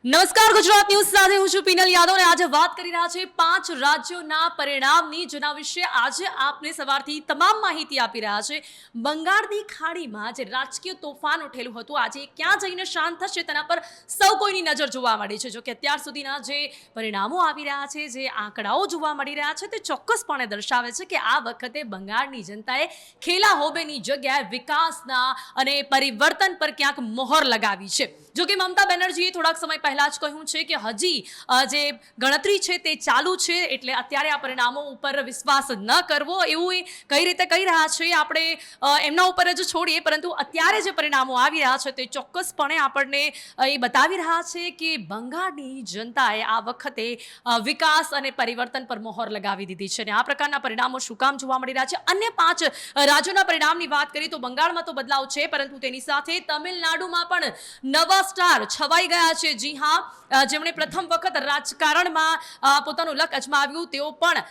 નમસ્કાર, ગુજરાત ન્યૂઝ સાથે હું છું પિનલ યાદવ અને આજે વાત કરી રહ્યા છે 5 રાજ્યોના પરિણામની, જેના વિશે આજે આપને સવારથી તમામ માહિતી આપી રહ્યા છે. બંગાળની ખાડીમાં જે રાજકીય તોફાન ઉઠેલું હતું, આજે ક્યાં જઈને શાંત થશે તેના પર સૌ કોઈની નજર જોવા મળી છે. જો કે અત્યાર સુધીના જે પરિણામો આવી રહ્યા છે, જે આંકડાઓ જોવા મળી રહ્યા છે, તે ચોક્કસપણે દર્શાવે છે કે આ વખતે બંગાળની જનતાએ ખેલા હોબેની જગ્યાએ વિકાસના અને પરિવર્તન પર ક્યાંક મોહર લગાવી છે. જો કે મમતા બેનર્જીએ થોડાક સમય પહેલા જ કહ્યું છે કે હજી જે ગણતરી છે તે ચાલુ છે, એટલે અત્યારે આ પરિણામો ઉપર વિશ્વાસ ન કરવો, એવું એ કઈ રીતે કહી રહ્યા છે આપણે એમના ઉપર જ છોડીએ. પરંતુ અત્યારે જે પરિણામો આવી રહ્યા છે તે ચોક્કસપણે આપણને એ બતાવી રહ્યા છે કે બંગાળની જનતાએ આ વખતે વિકાસ અને પરિવર્તન પર મોહર લગાવી દીધી છે. અને આ પ્રકારના પરિણામો શું કામ જોવા મળી રહ્યા છે? અન્ય 5 રાજ્યોના પરિણામની વાત કરીએ તો બંગાળમાં તો બદલાવ છે, પરંતુ તેની સાથે તમિલનાડુમાં પણ નવા સ્ટાર છવાઈ ગયા છે. જી હા, જેમણે પ્રથમ વખત રાજકારણમાં પોતાનું લક અજમાવ્યું તેઓ પણ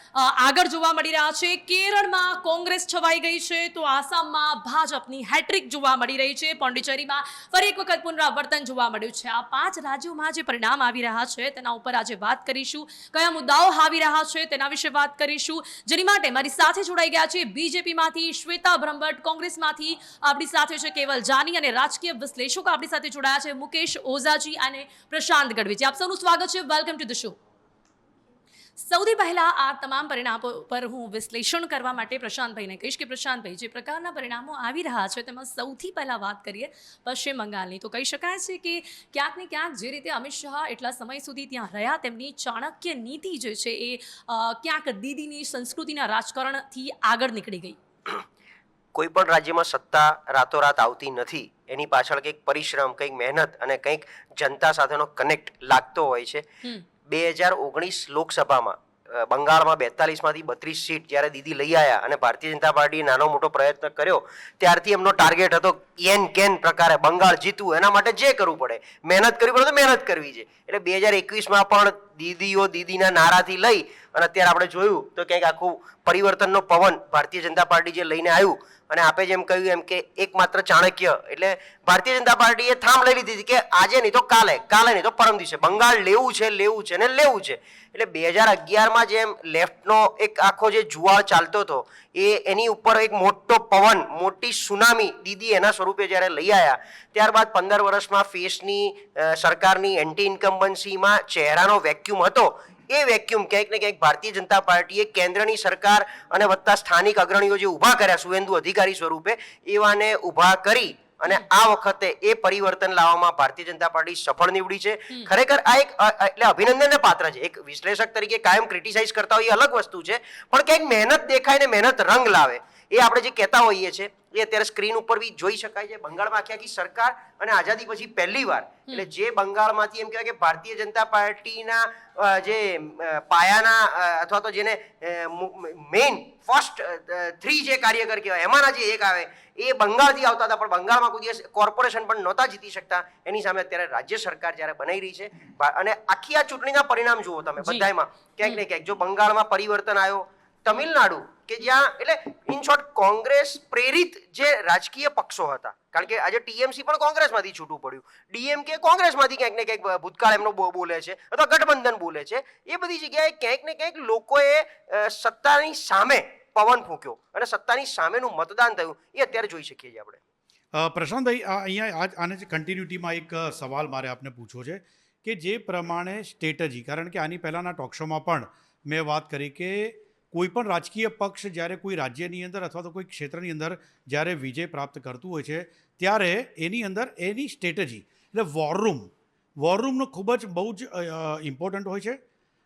આગળ જોવા મળી રહ્યા છે. કેરળમાં કોંગ્રેસ છવાઈ ગઈ છે, તો આસામમાં ભાજપની હેટ્રિક જોવા મળી રહી છે. પોંડિચેરીમાં ફરી એક વખત પુનરાવર્તન જોવા મળ્યું છે. આ 5 રાજ્યોમાં જે પરિણામ આવી રહ્યા છે તેના ઉપર આજે વાત કરીશું. કયા મુદ્દાઓ આવી રહ્યા છે તેના વિશે વાત કરીશું, જેની માટે મારી સાથે જોડાઈ ગયા છે બીજેપીમાંથી શ્વેતા બ્રહ્મભટ્ટ, કોંગ્રેસમાંથી આપણી સાથે છે કેવલ જાની, અને રાજકીય વિશ્લેષકો આપણી સાથે જોડાયા છે મુકેશ ઓઝાજી અને પ્રશાંત ગઢવી. આપ સૌનું સ્વાગત છે. Welcome to the show. સૌથી પહેલા આ તમામ પરિણામો પર હું વિશ્લેષણ કરવા માટે પ્રશાંતભાઈને કહીશ કે પ્રશાંતભાઈ, જે પ્રકારના પરિણામો આવી રહ્યા છે તેમાં સૌથી પહેલા વાત કરીએ પશ્ચિમ બંગાળની, તો કહી શકાય છે કે ક્યાંક ને ક્યાંક જે રીતે અમિત શાહ એટલા સમય સુધી ત્યાં રહ્યા, તેમની ચાણક્ય નીતિ જે છે એ ક્યાંક દીદીની સંસ્કૃતિના રાજકારણથી આગળ નીકળી ગઈ. કોઈ પણ રાજ્યમાં સત્તા રાતોરાત આવતી નથી. એની પાછળ કંઈક પરિશ્રમ, કંઈક મહેનત અને કંઈક જનતા સાથેનો કનેક્ટ લાગતો હોય છે. 2019 લોકસભામાં બંગાળમાં 42માંથી 32 સીટ જ્યારે દીદી લઈ આવ્યા અને ભારતીય જનતા પાર્ટીએ નાનો મોટો પ્રયત્ન કર્યો, ત્યારથી એમનો ટાર્ગેટ હતો એન કેન પ્રકારે બંગાળ જીતવું. એના માટે જે કરવું પડે, મહેનત કરવી પડે તો મહેનત કરવી છે. એટલે 2021માં પણ દીદીના નારાથી લઈ અને અત્યારે આપણે જોયું તો કંઈક આખું પરિવર્તનનો પવન ભારતીય જનતા પાર્ટી જે લઈને આવ્યું, અને આપે જેમ કહ્યું એમ કે એકમાત્ર ચાણક્ય એટલે ભારતીય જનતા પાર્ટીએ થામ લઈ લીધી હતી કે આજે નહીં તો કાલે, કાલે નહીં તો પરમ દિવસે બંગાળ લેવું છે ને લેવું છે. એટલે 2011માં જેમ લેફ્ટનો એક આખો જે જુવાળ ચાલતો હતો, એની ઉપર એક મોટો પવન, મોટી સુનામી દીદી એના સ્વરૂપે જ્યારે લઈ આવ્યા, ત્યારબાદ 15 વર્ષમાં ફેસની સરકારની એન્ટી ઇન્કમ્બન્સીમાં ચહેરાનો વેક્યુમ હતો. એ વેક્યુમ ક્યાંક ને ક્યાંક ભારતીય જનતા પાર્ટીએ કેન્દ્રની સરકાર અને વત્તા સ્થાનિક અગ્રણીઓ જે ઊભા કર્યા શુવેન્દુ અધિકારી સ્વરૂપે, એવાને ઊભા કરી અને આ વખતે એ પરિવર્તન લાવવામાં ભારતીય જનતા પાર્ટી સફળ નીવડી છે. ખરેખર આ એક એટલે અભિનંદનને પાત્ર છે. એક વિશ્લેષક તરીકે કાયમ ક્રિટિસાઇઝ કરતા હોય એ અલગ વસ્તુ છે, પણ ક્યાંક મહેનત દેખાય ને મહેનત રંગ લાવે, એ આપણે જે કહેતા હોઈએ છીએ એ અત્યારે સ્ક્રીન ઉપર બી જોઈ શકાય છે. બંગાળમાં આખી સરકાર અને આઝાદી પછી પહેલી વાર, એટલે જે બંગાળમાંથી એમ કહેવાય કે ભારતીય જનતા પાર્ટીના જે પાયાના અથવા તો જેને મેઇન ફર્સ્ટ 3 જે કાર્યકર કહેવાય એમાંના જે એક આવે એ બંગાળથી આવતા હતા, પણ બંગાળમાં કોઈ દિવસ કોર્પોરેશન પણ નહોતા જીતી શકતા. એની સામે અત્યારે રાજ્ય સરકાર જ્યારે બનાવી રહી છે, અને આખી આ ચૂંટણીના પરિણામ જુઓ તમે બધામાં ક્યાંક ને ક્યાંક જો બંગાળમાં પરિવર્તન આવ્યો, તમિલનાડુ કે જ્યાં એટલે ઇન શોર્ટ કોંગ્રેસ પ્રેરિત જે રાજકીય પક્ષો હતા, કારણ કે આજે ટીએમસી પણ કોંગ્રેસમાંથી છૂટું પડ્યું, ડીએમકે કોંગ્રેસમાંથી ક્યાંક ને ક્યાંક ભૂતકાળ એમનો બોલે છે અથવા ગઠબંધન બોલે છે, એ બધી જગ્યાએ ક્યાંક ને ક્યાંક લોકોએ સત્તાની સામે પવન ફૂંક્યો અને સત્તાની સામેનું મતદાન થયું, એ અત્યારે જોઈ શકીએ છીએ આપણે. પ્રશાંતભાઈ, અહીંયા આને જે કન્ટિન્યુટીમાં એક સવાલ મારે આપને પૂછવો છે કે જે પ્રમાણે સ્ટ્રેટેજી, કારણ કે આની પહેલાંના ટોકશોમાં પણ મેં વાત કરી કે કોઈ પણ રાજકીય પક્ષ જ્યારે કોઈ રાજ્યની અંદર અથવા તો કોઈ ક્ષેત્રની અંદર જ્યારે વિજય પ્રાપ્ત કરતું હોય છે, ત્યારે એની અંદર એની સ્ટ્રેટેજી એટલે વોરરૂમનો ખૂબ જ બહુ જ ઇમ્પોર્ટન્ટ હોય છે.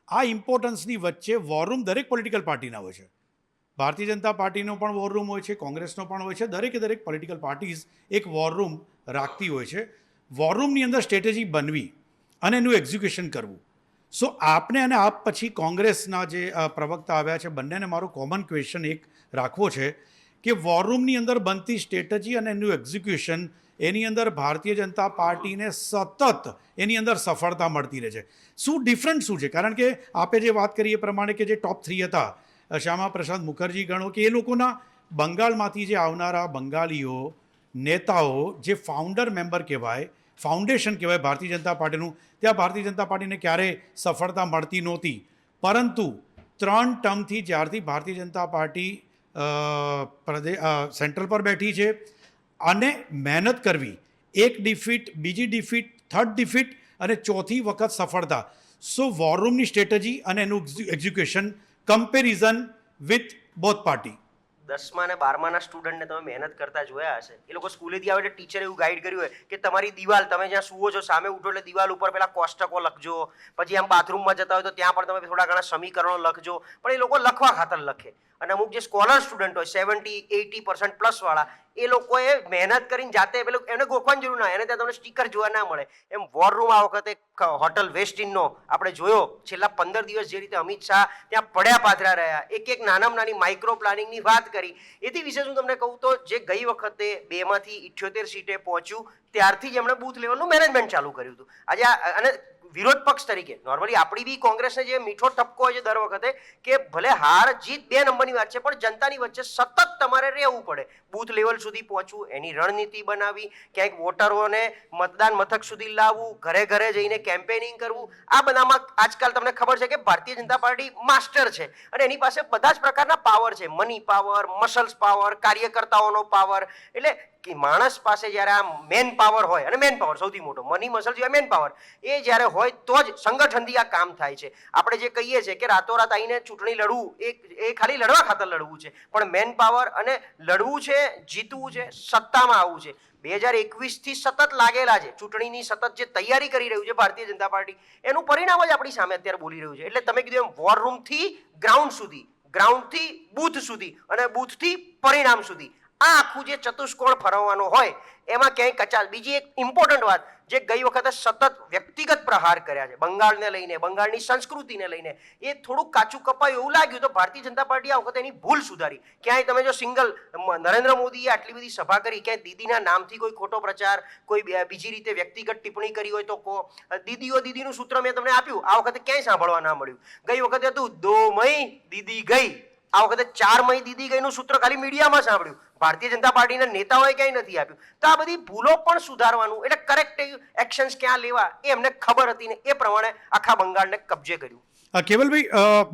આ ઇમ્પોર્ટન્સની વચ્ચે વોરરૂમ દરેક પોલિટિકલ પાર્ટીના હોય છે. ભારતીય જનતા પાર્ટીનો પણ વોરરૂમ હોય છે, કોંગ્રેસનો પણ હોય છે. દરેક પોલિટિકલ પાર્ટીઝ એક વોરરૂમ રાખતી હોય છે. વોરરૂમની અંદર સ્ટ્રેટેજી બનવી અને એનું એક્ઝિક્યુશન કરવું. સો આપને અને આપ પછી કોંગ્રેસના જે પ્રવક્તા આવ્યા છે, બંનેને મારો કોમન ક્વેશ્ચન એક રાખવો છે કે વોરરૂમની અંદર બનતી સ્ટ્રેટેજી અને એનું એક્ઝિક્યુશન, એની અંદર ભારતીય જનતા પાર્ટીને સતત એની અંદર સફળતા મળતી રહે છે. શું ડિફરન્ટ શું છે? કારણ કે આપે જે વાત કરી એ પ્રમાણે કે જે ટોપ 3 હતા, શ્યામા પ્રસાદ મુખર્જી ગણો કે એ લોકોના બંગાળમાંથી જે આવનારા બંગાળીઓ નેતાઓ જે ફાઉન્ડર મેમ્બર કહેવાય, ફાઉન્ડેશન કહેવાય ભારતીય જનતા પાર્ટીનું, ત્યાં ભારતીય જનતા પાર્ટીને ક્યારેય સફળતા મળતી નહોતી. પરંતુ 3 ટર્મથી જ્યારથી ભારતીય જનતા પાર્ટી સેન્ટ્રલ પર બેઠી છે અને મહેનત કરવી, એક ડિફીટ, બીજી ડિફીટ, થર્ડ ડિફીટ અને ચોથી વખત સફળતા. સો વોર રૂમની સ્ટ્રેટેજી અને એનું execution comparison with both party. 10મા અને 12માના સ્ટુડન્ટને તમે મહેનત કરતા જોયા હશે. એ લોકો સ્કૂલેથી આવે એટલે ટીચરે એવું ગાઈડ કર્યું હોય કે તમારી દિવાલ, તમે જ્યાં સૂવો છો સામે ઉઠો એટલે દિવાલ ઉપર પેલા કોષ્ટકો લખજો, પછી આમ બાથરૂમમાં જતા હોય તો ત્યાં પણ તમે થોડા ઘણા સમીકરણો લખજો. પણ એ લોકો લખવા ખાતર લખે. અને અમુક જે સ્કોલર સ્ટુડન્ટ હોય 70-80% પ્લસ વાળા, એ લોકોએ મહેનત કરીને જાતે પેલું એમને ગોખવાની જરૂર ના, એને ત્યાં તમને સ્ટીકર જોવા ના મળે. એમ વોર રૂમ આ વખતે હોટલ વેસ્ટ ઇનનો આપણે જોયો, છેલ્લા 15 દિવસ જે રીતે અમિત શાહ ત્યાં પડ્યા પાથરા રહ્યા, એક નાનામાં નાની માઇક્રો પ્લાનિંગની વાત કરી. એથી વિશેષ હું તમને કહું તો જે ગઈ વખતે 2માંથી 78 સીટે પહોંચ્યું ત્યારથી જ એમણે બૂથ લેવલનું મેનેજમેન્ટ ચાલુ કર્યું હતું. આજે અને વિરોધ પક્ષ તરીકે નોર્મલી આપણી બી કોંગ્રેસને જે મીઠો ટપકો હોય છે દર વખતે કે ભલે હાર જીત 2 નંબરની વાત છે, પણ જનતાની વચ્ચે સતત તમારે રહેવું પડે, બૂથ લેવલ સુધી પહોંચવું, એની રણનીતિ બનાવી, ક્યાંક વોટરોને મતદાન મથક સુધી લાવવું, ઘરે ઘરે જઈને કેમ્પેનિંગ કરવું. આ બધામાં આજકાલ તમને ખબર છે કે ભારતીય જનતા પાર્ટી માસ્ટર છે અને એની પાસે બધા જ પ્રકારના પાવર છે, મની પાવર, મસલ્સ પાવર, કાર્યકર્તાઓનો પાવર. એટલે કે માણસ પાસે જ્યારે આ મેન પાવર હોય, અને મેન પાવર સૌથી મોટો, મની મસલ જેવા મેન પાવર, એ જ્યારે હોય તો જ સંગઠનથી આ કામ થાય છે. આપણે જે કહીએ છીએ કે રાતોરાત આવીને ચૂંટણી લડવું એ ખાલી લડવા ખાતર લડવું છે, પણ મેન પાવર અને લડવું છે, જીતવું છે, સત્તામાં આવવું છે. 2021થી સતત લાગેલા છે, ચૂંટણીની સતત જે તૈયારી કરી રહ્યું છે ભારતીય જનતા પાર્ટી, એનું પરિણામ જ આપણી સામે અત્યારે બોલી રહ્યું છે. એટલે તમે કીધું એમ વોર રૂમથી ગ્રાઉન્ડ સુધી, ગ્રાઉન્ડથી બૂથ સુધી અને બૂથથી પરિણામ સુધી, આ આખું જે ચતુષ્કોણ ફરવાનું હોય એમાં ક્યાંય કચાશ. બીજી એક ઇમ્પોર્ટન્ટ વાત, જે ગઈ વખતે સતત વ્યક્તિગત પ્રહાર કર્યા છે બંગાળને લઈને, બંગાળની સંસ્કૃતિને લઈને, એ થોડુંક કાચું કપાયું એવું લાગ્યું. તો ભારતીય જનતા પાર્ટી આ વખતે એની ભૂલ સુધારી. ક્યાંય તમે જો સિંગલ નરેન્દ્ર મોદીએ આટલી બધી સભા કરી, ક્યાંય દીદીના નામથી કોઈ ખોટો પ્રચાર, કોઈ બીજી રીતે વ્યક્તિગત ટિપ્પણી કરી હોય તો કહો. દીદીનું સૂત્ર મેં તમને આપ્યું, આ વખતે ક્યાંય સાંભળવા ના મળ્યું. ગઈ વખતે હતું 2 મઈ દીદી ગઈ, આ વખતે 4 મઈ દીદી ગઈનું સૂત્ર ખાલી મીડિયામાં સાંભળ્યું, ભારતીય જનતા પાર્ટીના નેતાઓએ ક્યાંય નથી આપ્યું. તો આ બધી ભૂલો પણ સુધારવાનું, એટલે કરેક્ટિવ એક્શન્સ ક્યાં લેવા એ એમને ખબર હતી ને એ પ્રમાણે આખા બંગાળને કબજે કર્યું. કેવલભાઈ,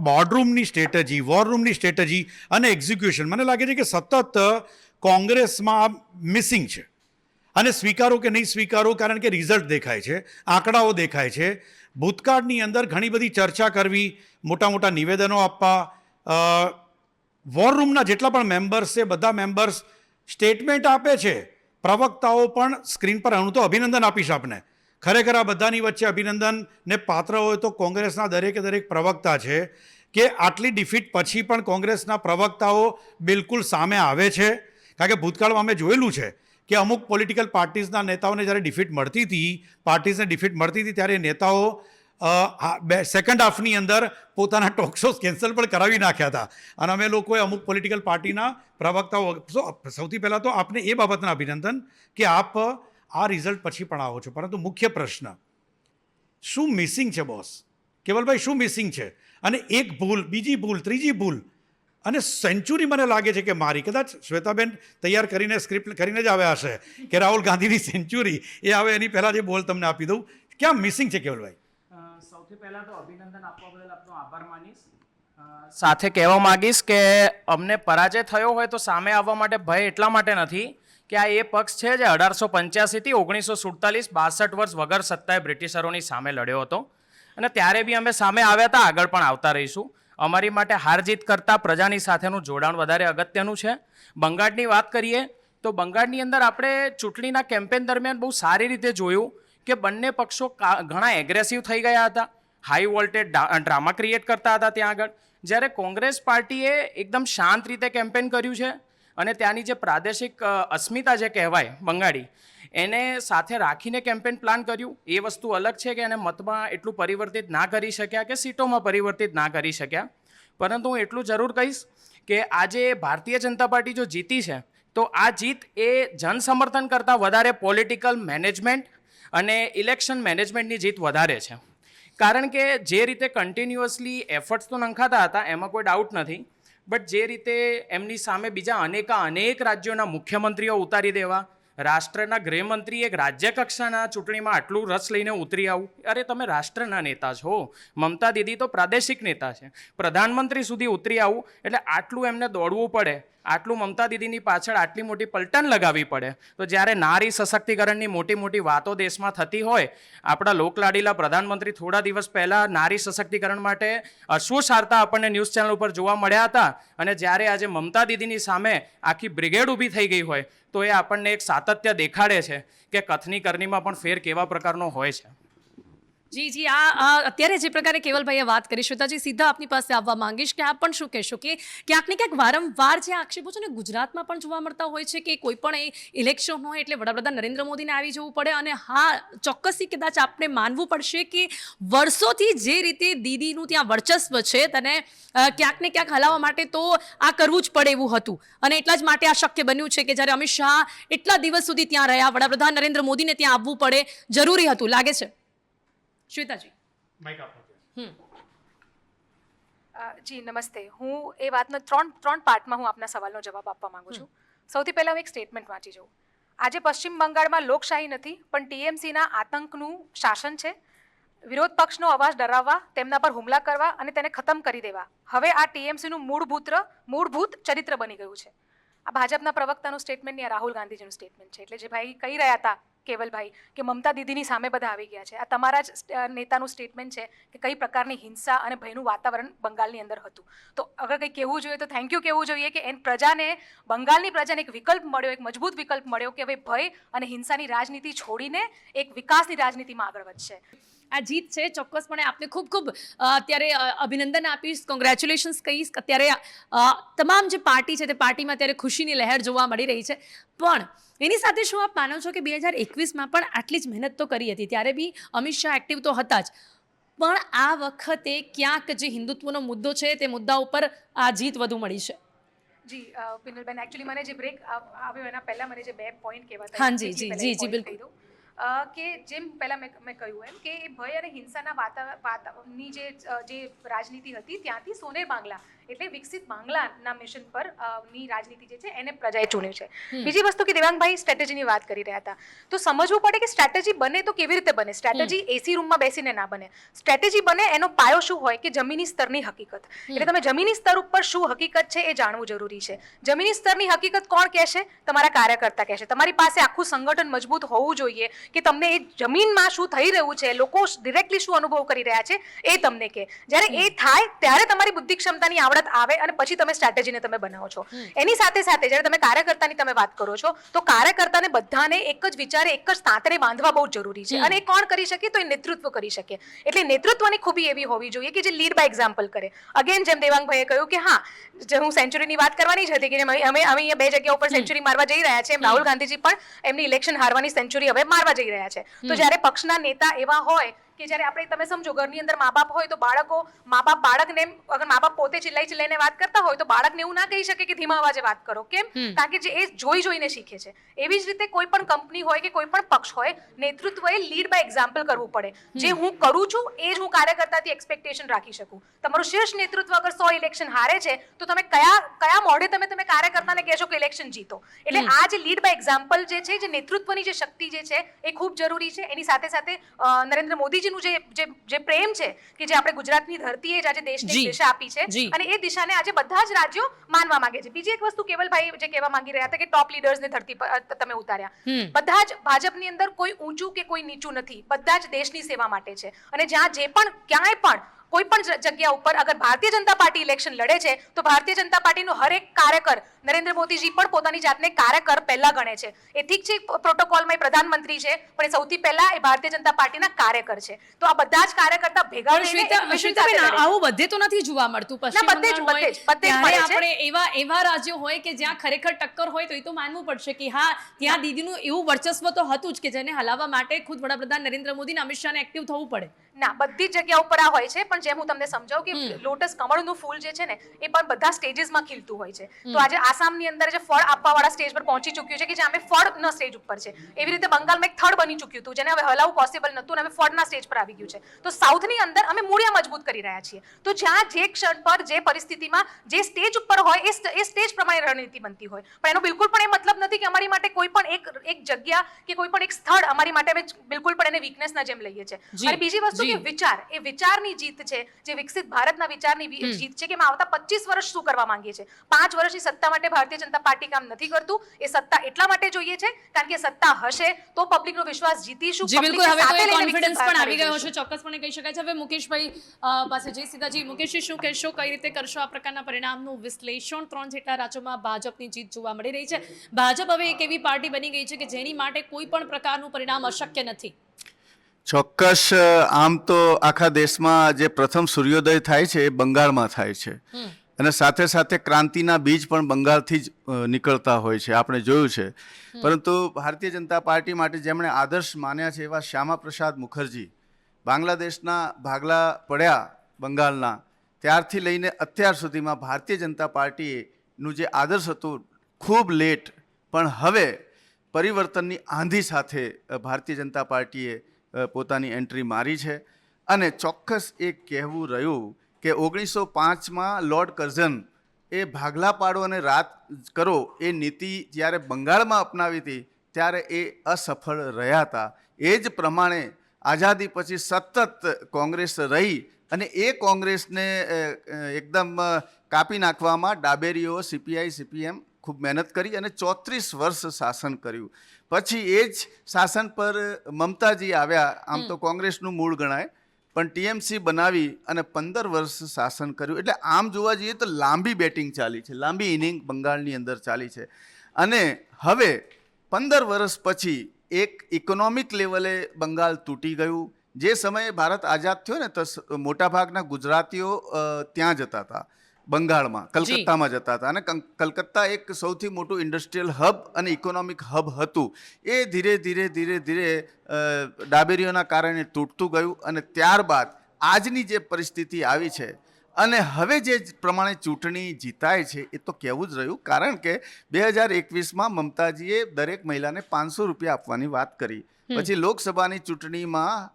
બોર્ડરૂમની સ્ટ્રેટેજી, વોર રૂમની સ્ટ્રેટેજી અને એક્ઝિક્યુશન મને લાગે છે કે સતત કોંગ્રેસમાં મિસિંગ છે. અને સ્વીકારો કે નહીં સ્વીકારો, કારણ કે રિઝલ્ટ દેખાય છે, આંકડાઓ દેખાય છે. ભૂતકાળની અંદર ઘણી બધી ચર્ચા કરવી, મોટા મોટા નિવેદનો આપવા, વોર રૂમના જેટલા પણ મેમ્બર્સ છે બધા મેમ્બર્સ સ્ટેટમેન્ટ આપે છે, પ્રવક્તાઓ પણ સ્ક્રીન પર, હું તો અભિનંદન આપીશ આપને, ખરેખર આ બધાની વચ્ચે અભિનંદનને પાત્ર હોય તો કોંગ્રેસના દરેક પ્રવક્તા છે કે આટલી ડિફીટ પછી પણ કોંગ્રેસના પ્રવક્તાઓ બિલકુલ સામે આવે છે. કારણ કે ભૂતકાળમાં અમે જોયેલું છે કે અમુક પોલિટિકલ પાર્ટીઝના નેતાઓને જ્યારે ડિફીટ મળતી હતી ત્યારે નેતાઓ સેકન્ડ હાફની અંદર પોતાના ટોક શોઝ કેન્સલ પણ કરાવી નાખ્યા હતા. અને અમે લોકોએ અમુક પોલિટિકલ પાર્ટીના પ્રવક્તાઓ, સૌથી પહેલાં તો આપને એ બાબતના અભિનંદન કે આપ આ રિઝલ્ટ પછી પણ આવો છો. પરંતુ મુખ્ય પ્રશ્ન, શું મિસિંગ છે બોસ? કેવલભાઈ, શું મિસિંગ છે? અને એક ભૂલ, બીજી ભૂલ, ત્રીજી ભૂલ, અને સેન્ચુરી મને લાગે છે કે મારી, કદાચ શ્વેતાબેન તૈયાર કરીને સ્ક્રિપ્ટ કરીને જ આવ્યા હશે કે રાહુલ ગાંધીની સેન્ચુરી, એ આવે એની પહેલાં જે બોલ તમને આપી દઉં. ક્યાં મિસિંગ છે કેવલભાઈ? સૌથી પહેલાં તો અભિનંદન આપવા બદલ આપનો આભાર માનીશ. સાથે કહેવા માંગીશ કે અમને પરાજય થયો હોય તો સામે આવવા માટે ભય એટલા માટે નથી કે આ એ પક્ષ છે જે 1885થી 1947 62 વર્ષ વગર સત્તાએ બ્રિટિશરોની સામે લડ્યો હતો. અને ત્યારે બી અમે સામે આવ્યા હતા, આગળ પણ આવતા રહીશું. અમારી માટે હાર જીત કરતાં પ્રજાની સાથેનું જોડાણ વધારે અગત્યનું છે. બંગાળની વાત કરીએ તો બંગાળની અંદર આપણે ચૂંટણીના કેમ્પેન દરમિયાન બહુ સારી રીતે જોયું કે બંને પક્ષો ઘણા એગ્રેસિવ થઈ ગયા હતા, હાઈ વોલ્ટેજ ડ્રામા ક્રિએટ કરતા હતા ત્યાં આગળ. જ્યારે કોંગ્રેસ પાર્ટીએ એકદમ શાંત રીતે કેમ્પેન કર્યું છે અને ત્યાંની જે પ્રાદેશિક અસ્મિતા જે કહેવાય બંગાળી, એને સાથે રાખીને કેમ્પેન પ્લાન કર્યું. એ વસ્તુ અલગ છે કે એને મતમાં એટલું પરિવર્તિત ના કરી શક્યા કે સીટોમાં પરિવર્તિત ના કરી શક્યા. પરંતુ હું એટલું જરૂર કહીશ કે આજે ભારતીય જનતા પાર્ટી જો જીતી છે તો આ જીત એ જનસમર્થન કરતાં વધારે પોલિટિકલ મેનેજમેન્ટ અને ઇલેક્શન મેનેજમેન્ટની જીત વધારે છે. કારણ કે જે રીતે કન્ટિન્યુઅસલી એફર્ટ્સ તો નંખાતા હતા એમાં કોઈ ડાઉટ નથી, બટ જે રીતે એમની સામે બીજા અનેક રાજ્યોના મુખ્યમંત્રીઓ ઉતારી દેવા, રાષ્ટ્રના ગૃહમંત્રી એક રાજ્ય કક્ષાના ચૂંટણીમાં આટલું રસ લઈને ઉતરી આવું? અરે તમે રાષ્ટ્રના નેતા છો, મમતા દીદી તો પ્રાદેશિક નેતા છે. પ્રધાનમંત્રી સુધી ઉતરી આવું એટલે આટલું એમને દોડવું પડે, આટલું મમતા દીદીની પાછળ આટલી મોટી પલટન લગાવવી પડે. તો જ્યારે નારી સશક્તિકરણની મોટી મોટી વાતો દેશમાં થતી હોય, આપણા લોકલાડીલા પ્રધાનમંત્રી થોડા દિવસ પહેલાં નારી સશક્તિકરણ માટે શું સારતા આપણને ન્યૂઝ ચેનલ ઉપર જોવા મળ્યા હતા, અને જ્યારે આજે મમતા દીદીની સામે આખી બ્રિગેડ ઊભી થઈ ગઈ હોય તો એ આપણને એક સાતત્ય દેખાડે છે કે કથની કરણીમાં પણ ફેર કેવા પ્રકારનો હોય છે. જી આ અત્યારે જે પ્રકારે કેવલભાઈએ વાત કરી, શ્વેતાજી સીધા આપની પાસે આવવા માંગીશ કે આપ પણ શું કહેશો કે ક્યાંક ને ક્યાંક વારંવાર જે આક્ષેપો છે ને ગુજરાતમાં પણ જોવા મળતા હોય છે કે કોઈ પણ એ ઇલેક્શન હોય એટલે વડાપ્રધાન નરેન્દ્ર મોદીને આવી જવું પડે. અને હા, ચોક્કસથી કદાચ આપણે માનવું પડશે કે વર્ષોથી જે રીતે દીદીનું ત્યાં વર્ચસ્વ છે તેને ક્યાંક ને ક્યાંક હલાવવા માટે તો આ કરવું જ પડે એવું હતું, અને એટલા જ માટે આ શક્ય બન્યું છે કે જ્યારે અમિત શાહ એટલા દિવસ સુધી ત્યાં રહ્યા, વડાપ્રધાન નરેન્દ્ર મોદીને ત્યાં આવવું પડે જરૂરી હતું લાગે છે. શ્વેતાજી જી નમસ્તે. હું એ વાતનો ત્રણ પાર્ટમાં હું આપના સવાલનો જવાબ આપવા માંગુ છું. સૌથી પહેલાં હું એક સ્ટેટમેન્ટ વાંચી જાઉં. આજે પશ્ચિમ બંગાળમાં લોકશાહી નથી પણ ટીએમસીના આતંકનું શાસન છે. વિરોધ પક્ષનો અવાજ ડરાવવા, તેમના પર હુમલા કરવા અને તેને ખતમ કરી દેવા હવે આ ટીએમસીનું મૂળભૂત ચરિત્ર બની ગયું છે. આ ભાજપના પ્રવક્તાનું સ્ટેટમેન્ટ નહીં, આ રાહુલ ગાંધીજીનું સ્ટેટમેન્ટ છે. એટલે જે ભાઈ કહી રહ્યા હતા કેવલભાઈ કે મમતા દીદીની સામે બધા આવી ગયા છે, આ તમારા જ નેતાનું સ્ટેટમેન્ટ છે કે કઈ પ્રકારની હિંસા અને ભયનું વાતાવરણ બંગાળની અંદર હતું. તો અગર કંઈ કહેવું જોઈએ તો થેન્ક યુ કહેવું જોઈએ કે પ્રજાને, બંગાળની પ્રજાને એક વિકલ્પ મળ્યો, એક મજબૂત વિકલ્પ મળ્યો કે હવે ભય અને હિંસાની રાજનીતિ છોડીને એક વિકાસની રાજનીતિમાં આગળ વધશે. આ જીત છે, ચોક્કસપણે આપને ખૂબ ખૂબ અત્યારે અભિનંદન આપીશ, કોંગ્રેચ્યુલેશન્સ કહીશ. અત્યારે તમામ જે પાર્ટી છે તે પાર્ટીમાં અત્યારે ખુશીની લહેર જોવા મળી રહી છે. પણ એની સાથે શું આપ માનો છો કે 2021માં પણ આટલી જ મહેનત તો કરી હતી, ત્યારે બી અમિત શાહ એક્ટિવ તો હતા જ, પણ આ વખતે ક્યાંક જે હિન્દુત્વનો મુદ્દો છે તે મુદ્દા ઉપર આ જીત વધુ મળી છે? જી પિનલબેન, એકચ્યુઅલી મને જે બ્રેક આવ્યો એના પહેલાં મને જે 2 પોઈન્ટ કહેવાતા, હા જી બિલકુલ, કે જેમ પહેલાં મેં કહ્યું એમ કે એ ભય અને હિંસાના વાતાવરણની જે રાજનીતિ હતી ત્યાંથી સોનેર બાંગ્લા એટલે વિકસિત બાંગ્લાના મિશન પર ની રાજનીતિ જે છે એને પ્રજાએ ચૂન્યું છે. બીજી વસ્તુ કે દેવાંગભાઈ સ્ટ્રેટેજીની વાત કરી રહ્યા હતા, તો સમજવું પડે કે સ્ટ્રેટેજી બને તો કેવી રીતે બને. સ્ટ્રેટેજી એસી રૂમમાં બેસીને ના બને. સ્ટ્રેટેજી બને એનો પાયો શું હોય કે જમીની સ્તરની હકીકત. એટલે તમે જમીની સ્તર ઉપર શું હકીકત છે એ જાણવું જરૂરી છે. જમીની સ્તરની હકીકત કોણ કહેશે? તમારા કાર્યકર્તા કહેશે. તમારી પાસે આખું સંગઠન મજબૂત હોવું જોઈએ કે તમને એ જમીનમાં શું થઈ રહ્યું છે, લોકો ડિરેક્ટલી શું અનુભવ કરી રહ્યા છે એ તમને કહે. જ્યારે એ થાય ત્યારે તમારી બુદ્ધિ ક્ષમતાની આવડત આવે અને પછી તમે સ્ટ્રેટેજીને તમે બનાવો છો. એની સાથે સાથે જ્યારે તમે કાર્યકર્તાની તમે વાત કરો છો તો કાર્યકર્તાને બધાને એક જ વિચારે, એક જ તાંતરે બાંધવા બહુ જરૂરી છે. અને એ કોણ કરી શકે? તો એ નેતૃત્વ કરી શકે. એટલે નેતૃત્વની ખૂબી એવી હોવી જોઈએ કે જે લીડ બાય એક્ઝામ્પલ કરે. અગેન જેમ દેવાંગભાઈએ કહ્યું કે હા, જે હું સેન્ચુરીની વાત કરવાની જ હતી કે અમે અહીંયા 2 જગ્યા ઉપર સેન્ચુરી મારવા જઈ રહ્યા છે, એમ રાહુલ ગાંધીજી પણ એમની ઇલેક્શન હારવાની સેન્ચુરી હવે મારવા જઈ રહ્યા છે. તો જ્યારે પક્ષના નેતા એવા હોય કે જ્યારે આપણે, તમે સમજો ઘરની અંદર મા બાપ હોય તો બાળકને અગર મા બાપ પોતે ચિલ્લાઈને વાત કરતા હોય તો બાળકને એવું ના કહી શકે કે ધીમા અવાજે વાત કરો. કેમ? કારણ કે જે એ જોઈને શીખે છે. એવી જ રીતે કોઈ પણ કંપની હોય કે કોઈ પણ પક્ષ હોય, નેતૃત્વએ લીડ બાય એક્ઝામ્પલ કરવું પડે. જે હું કરું છું એ જ હું કાર્યકર્તાથી એક્સપેક્ટેશન રાખી શકું. તમારું શીર્ષ નેતૃત્વ અગર 100 ઇલેક્શન હારે છે તો તમે કયા મોઢે તમે કાર્યકર્તાને કહેશો કે ઇલેક્શન જીતો? એટલે આ જે લીડ બાય એક્ઝામ્પલ જે છે, જે નેતૃત્વની જે શક્તિ જે છે એ ખૂબ જરૂરી છે. એની સાથે સાથે નરેન્દ્ર મોદીજી જે પ્રેમ છે કે જે આપણે ગુજરાતની ધરતીએ જ આજે દેશને દિશા આપી છે અને એ દિશાને આજે બધા જ રાજ્યો માનવા માંગે છે. બીજી એક વસ્તુ કેવલભાઈ જે કહેવા માંગી રહ્યા હતા કે ટોપ લીડર્સને ધરતી પર તમે ઉતાર્યા, બધા જ ભાજપની અંદર કોઈ ઊંચું કે કોઈ નીચું નથી, બધા જ દેશની સેવા માટે છે. અને જ્યાં જે પણ ક્યાંય પણ કોઈ પણ જગ્યા ઉપર અગર ભારતીય જનતા પાર્ટી ઇલેક્શન લડે છે તો ભારતીય જનતા પાર્ટીનો હરેક કાર્યકર, નરેન્દ્ર મોદીજી પણ પોતાની જાતને કાર્યકર પહેલા ગણે છે. એ ઠીક છે પ્રોટોકોલમાં પ્રધાનમંત્રી છે, પણ એ સૌથી પહેલા એ ભારતીય જનતા પાર્ટીના કાર્યકર છે. તો આ બધા જ કાર્યકર્તા ભેગા શ્વેતાબેન, આવું બધે તો નથી જોવા મળતું. બધે આપણે એવા રાજ્યો હોય કે જ્યાં ખરેખર ટક્કર હોય તો એ તો માનવું પડશે કે હા, ત્યાં દીદીનું એવું વર્ચસ્વ તો હતું જ કે જેને હલાવવા માટે ખુદ વડાપ્રધાન નરેન્દ્ર મોદી અને અમિત શાહને એક્ટિવ થવું પડે. ના, બધી જ જગ્યા ઉપર આ હોય છે, પણ જેમ હું તમને સમજાવું કે લોટસ કમળનું ફૂલ જે છે ને એ પણ બધા સ્ટેજીસમાં ખીલતું હોય છે. તો આજે આ આસામની અંદર જે ફળ આપવાવાળા સ્ટેજ પર પહોંચી ચૂક્યું છે કે જે અમે ફળના સ્ટેજ ઉપર છે, એવી રીતે બંગાળમાં એક થર્ડ બની ચૂક્યું હતું જેને હવે હલાવવું પોસિબલ નહોતું અને હવે ફળના સ્ટેજ પર આવી ગયું છે. તો સાઉથની અંદર અમે મૂળિયા મજબૂત કરી રહ્યા છીએ. તો જ્યાં જે ક્ષણ પર જે પરિસ્થિતિમાં જે સ્ટેજ ઉપર હોય એ સ્ટેજ પ્રમાણે રણનીતિ બનતી હોય, પણ એનો બિલકુલ પણ એ મતલબ નથી કે અમારી માટે કોઈ પણ એક જગ્યા કે કોઈ પણ એક સ્થળ અમારી માટે અમે બિલકુલ પણ એને વીકનેસના જેમ લઈએ છીએ. અને બીજી વસ્તુ કે વિચારની જીત છે, જે વિકસિત ભારતના વિચારની જીત છે કે અમે આવતા 25 વર્ષ શું કરવા માંગીએ છીએ. 5 વર્ષની સત્તા માટે ભારતીય જનતા પાર્ટી કામ નથી કરતું. એ સત્તા એટલા માટે જોઈએ છે કારણ કે સત્તા હશે તો પબ્લિકનો વિશ્વાસ જીતીશું. જી બિલકુલ, હવે તો પબ્લિકને સાથે લઈને કોન્ફિડન્સ વિકસિત પણ ભારત આવી ગયો કરીશું. છે, ચોક્કસપણે કહી શકાય છે. હવે મુકેશભાઈ પાસે જઈ સીધાજી. મુકેશજી, શું કહેશો, કઈ રીતે કરશો આ પ્રકારના પરિણામનું વિશ્લેષણ? 3 જેટલા રાજ્યોમાં ભાજપની જીત જોવા મળી રહી છે. ભાજપ હવે એક એવી પાર્ટી બની ગઈ છે કે જેની માટે કોઈ પણ પ્રકારનું પરિણામ અશક્ય નથી. ચોક્કસ. આમ તો આખા દેશમાં જે પ્રથમ સૂર્યોદય થાય છે એ બંગાળમાં થાય છે, અને સાથે સાથે ક્રાંતિના બીજ પણ બંગાળથી જ નીકળતા હોય છે, આપણે જોયું છે. પરંતુ ભારતીય જનતા પાર્ટી માટે જેમણે આદર્શ માન્યા છે એવા શ્યામા પ્રસાદ મુખર્જી બાંગ્લાદેશના ભાગલા પડ્યા બંગાળના, ત્યારથી લઈને અત્યાર સુધીમાં ભારતીય જનતા પાર્ટીનું જે આદર્શ હતું ખૂબ લેટ, પણ હવે પરિવર્તનની આંધી સાથે ભારતીય જનતા પાર્ટીએ પોતાની એન્ટ્રી મારી છે. અને ચોક્કસ એ કહેવું રહ્યું કે 1905માં લોર્ડ કર્ઝન એ ભાગલા પાડો અને રાજ કરો એ નીતિ જ્યારે બંગાળમાં અપનાવી હતી ત્યારે એ અસફળ રહ્યા હતા. એ જ પ્રમાણે આઝાદી પછી સતત કોંગ્રેસ રહી અને એ કોંગ્રેસને એકદમ કાપી નાખવામાં ડાબેરીઓ સીપીઆઈ સીપીએમ ખૂબ મહેનત કરી અને 34 વર્ષ શાસન કર્યું. પછી એ જ શાસન પર મમતાજી આવ્યા, આમ તો કોંગ્રેસનું મૂળ ગણાય, પણ ટીએમસી બનાવી અને 15 વર્ષ શાસન કર્યું. એટલે આમ જોવા જઈએ તો લાંબી બેટિંગ ચાલી છે, લાંબી ઇનિંગ બંગાળની અંદર ચાલી છે. અને હવે 15 વર્ષ પછી એક ઇકોનોમિક લેવલે બંગાળ તૂટી ગયું. જે સમયે ભારત આઝાદ થયો ને તો મોટાભાગના ગુજરાતીઓ ત્યાં જતા હતા, બંગાળમાં, કલકત્તામાં જતા હતા. અને કલકત્તા એક સૌથી મોટું ઇન્ડસ્ટ્રીયલ હબ અને ઇકોનોમિક હબ હતું. એ ધીરે ધીરે ડાબેરીઓના કારણે તૂટતું ગયું. અને ત્યારબાદ આજની જે પરિસ્થિતિ આવી છે અને હવે જે પ્રમાણે ચૂંટણી જીતાય છે એ તો કહેવું જ રહ્યું. કારણ કે 2021માં મમતાજીએ દરેક મહિલાને 500 રૂપિયા આપવાની વાત કરી, પછી લોકસભાની ચૂંટણીમાં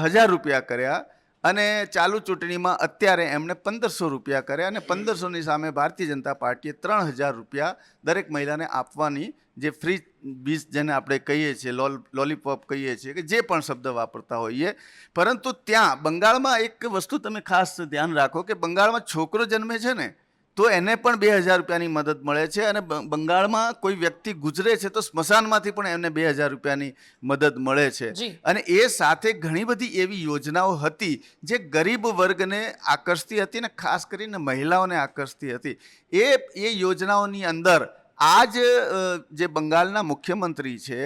1000 રૂપિયા કર્યા, અને ચાલુ ચૂંટણીમાં અત્યારે એમણે 1500 રૂપિયા કર્યા. અને 1500ની સામે ભારતીય જનતા પાર્ટીએ 3000 રૂપિયા દરેક મહિલાને આપવાની, જે ફ્રી બીજ જેને આપણે કહીએ છીએ, લોલીપોપ કહીએ છીએ, કે જે પણ શબ્દ વાપરતા હોઈએ. પરંતુ ત્યાં બંગાળમાં એક વસ્તુ તમે ખાસ ધ્યાન રાખો કે બંગાળમાં છોકરો જન્મે છે ને તો એને પણ 2000 રૂપિયાની મદદ મળે છે. અને બંગાળમાં કોઈ વ્યક્તિ ગુજરે છે તો સ્મશાનમાંથી પણ એમને 2000 રૂપિયાની મદદ મળે છે. અને એ સાથે ઘણી બધી એવી યોજનાઓ હતી જે ગરીબ વર્ગને આકર્ષતી હતી અને ખાસ કરીને મહિલાઓને આકર્ષતી હતી. એ યોજનાઓની અંદર આજ જે બંગાળના મુખ્યમંત્રી છે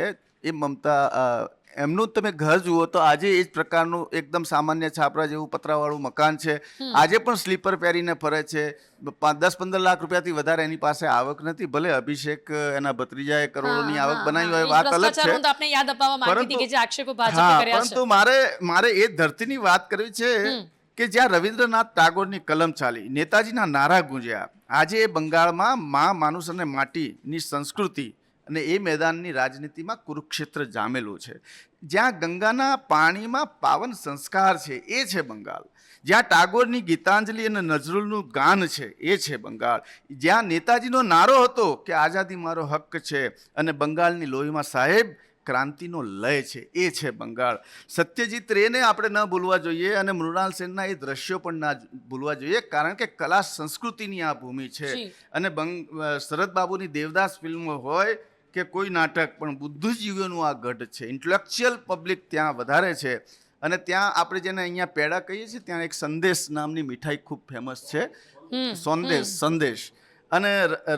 એ મમતા, એમનું તમે ઘર જુઓ તો આજે એ જ પ્રકારનું એકદમ સામાન્ય છાપરા જેવું પતરાવાળું મકાન છે. આજે પણ સ્લીપર પહેરીને ફરે છે. 10-15 લાખ રૂપિયાથી વધારે એની પાસે આવક નથી. ભલે અભિષેક એના ભત્રીજાએ કરોડોની આવક બનાવી હોય, વાત અલગ છે. પરંતુ મારે એ ધરતીની વાત કરવી છે કે જ્યાં રવિન્દ્રનાથ ટાગોરની કલમ ચાલી, નેતાજીના નારા ગુંજ્યા. આજે બંગાળમાં માનુષ અને માટીની સંસ્કૃતિ અને એ મેદાનની રાજનીતિમાં કુરુક્ષેત્ર જામેલું છે. જ્યાં ગંગાના પાણીમાં પાવન સંસ્કાર છે એ છે બંગાળ. જ્યાં ટાગોરની ગીતાંજલિ અને નજરુલનું ગાન છે એ છે બંગાળ. જ્યાં નેતાજીનો નારો હતો કે આઝાદી મારો હક છે અને બંગાળની લોહીમાં સાહેબ ક્રાંતિનો લય છે એ છે બંગાળ. સત્યજીત રેને આપણે ન ભૂલવા જોઈએ અને મૃણાલ સેનના એ દ્રશ્યો પણ ના ભૂલવા જોઈએ, કારણ કે કલા સંસ્કૃતિની આ ભૂમિ છે. અને શરદ બાબુની દેવદાસ ફિલ્મ હોય કે કોઈ નાટક, પણ બુદ્ધિજીવીઓનું આ ગઢ છે. ઇન્ટેલેક્ચ્યુઅલ પબ્લિક ત્યાં વધારે છે. અને ત્યાં આપણે જેને અહીંયા પેડા કહીએ છીએ, ત્યાં એક સંદેશ નામની મીઠાઈ ખૂબ ફેમસ છે, સંદેશ. અને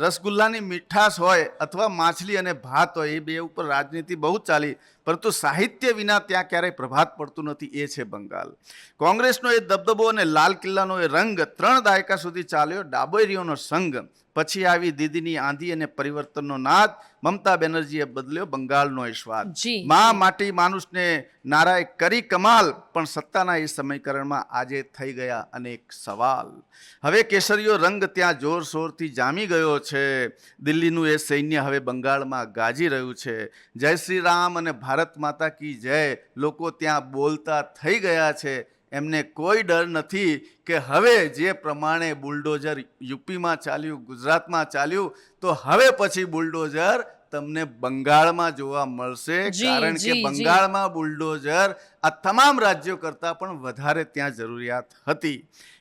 રસગુલ્લાની મીઠાશ હોય અથવા માછલી અને ભાત હોય, એ બે ઉપર રાજનીતિ બહુ ચાલી. પરંતુ સાહિત્ય વિના ત્યાં ક્યારેય પ્રભાત પડતું નથી, એ છે બંગાળ. કોંગ્રેસનો એ દબદબો અને લાલ કિલ્લાનો એ રંગ 3 દાયકા સુધી ચાલ્યો, ડાબેરીઓનો સંગ. પછી આવી દીદીની આંધી અને પરિવર્તનનો નાદ. મમતા બેનર્જીએ બદલ્યો બંગાળનો એ સ્વાદ. જી. માં માટી માનુષને નારાએ કરી કમાલ, પણ સત્તાના એ સમીકરણમાં આજે થઈ ગયા અનેક સવાલ. હવે કેસરીયો રંગ ત્યાં જોરશોરથી જામી ગયો છે. દિલ્હીનું એ સૈન્ય હવે બંગાળમાં ગાજી રહ્યું છે. જય શ્રી રામ અને ભારત માતા કી જય લોકો ત્યાં બોલતા થઈ ગયા છે. એમને કોઈ ડર નથી કે હવે જે પ્રમાણે બુલડોઝર યુપીમાં ચાલ્યું, ગુજરાતમાં ચાલ્યું, તો હવે પછી બુલડોઝર તમને બંગાળમાં જોવા મળશે. કારણ કે બંગાળમાં બુલડોઝર આ તમામ રાજ્યો કરતાં પણ વધારે ત્યાં જરૂરિયાત હતી.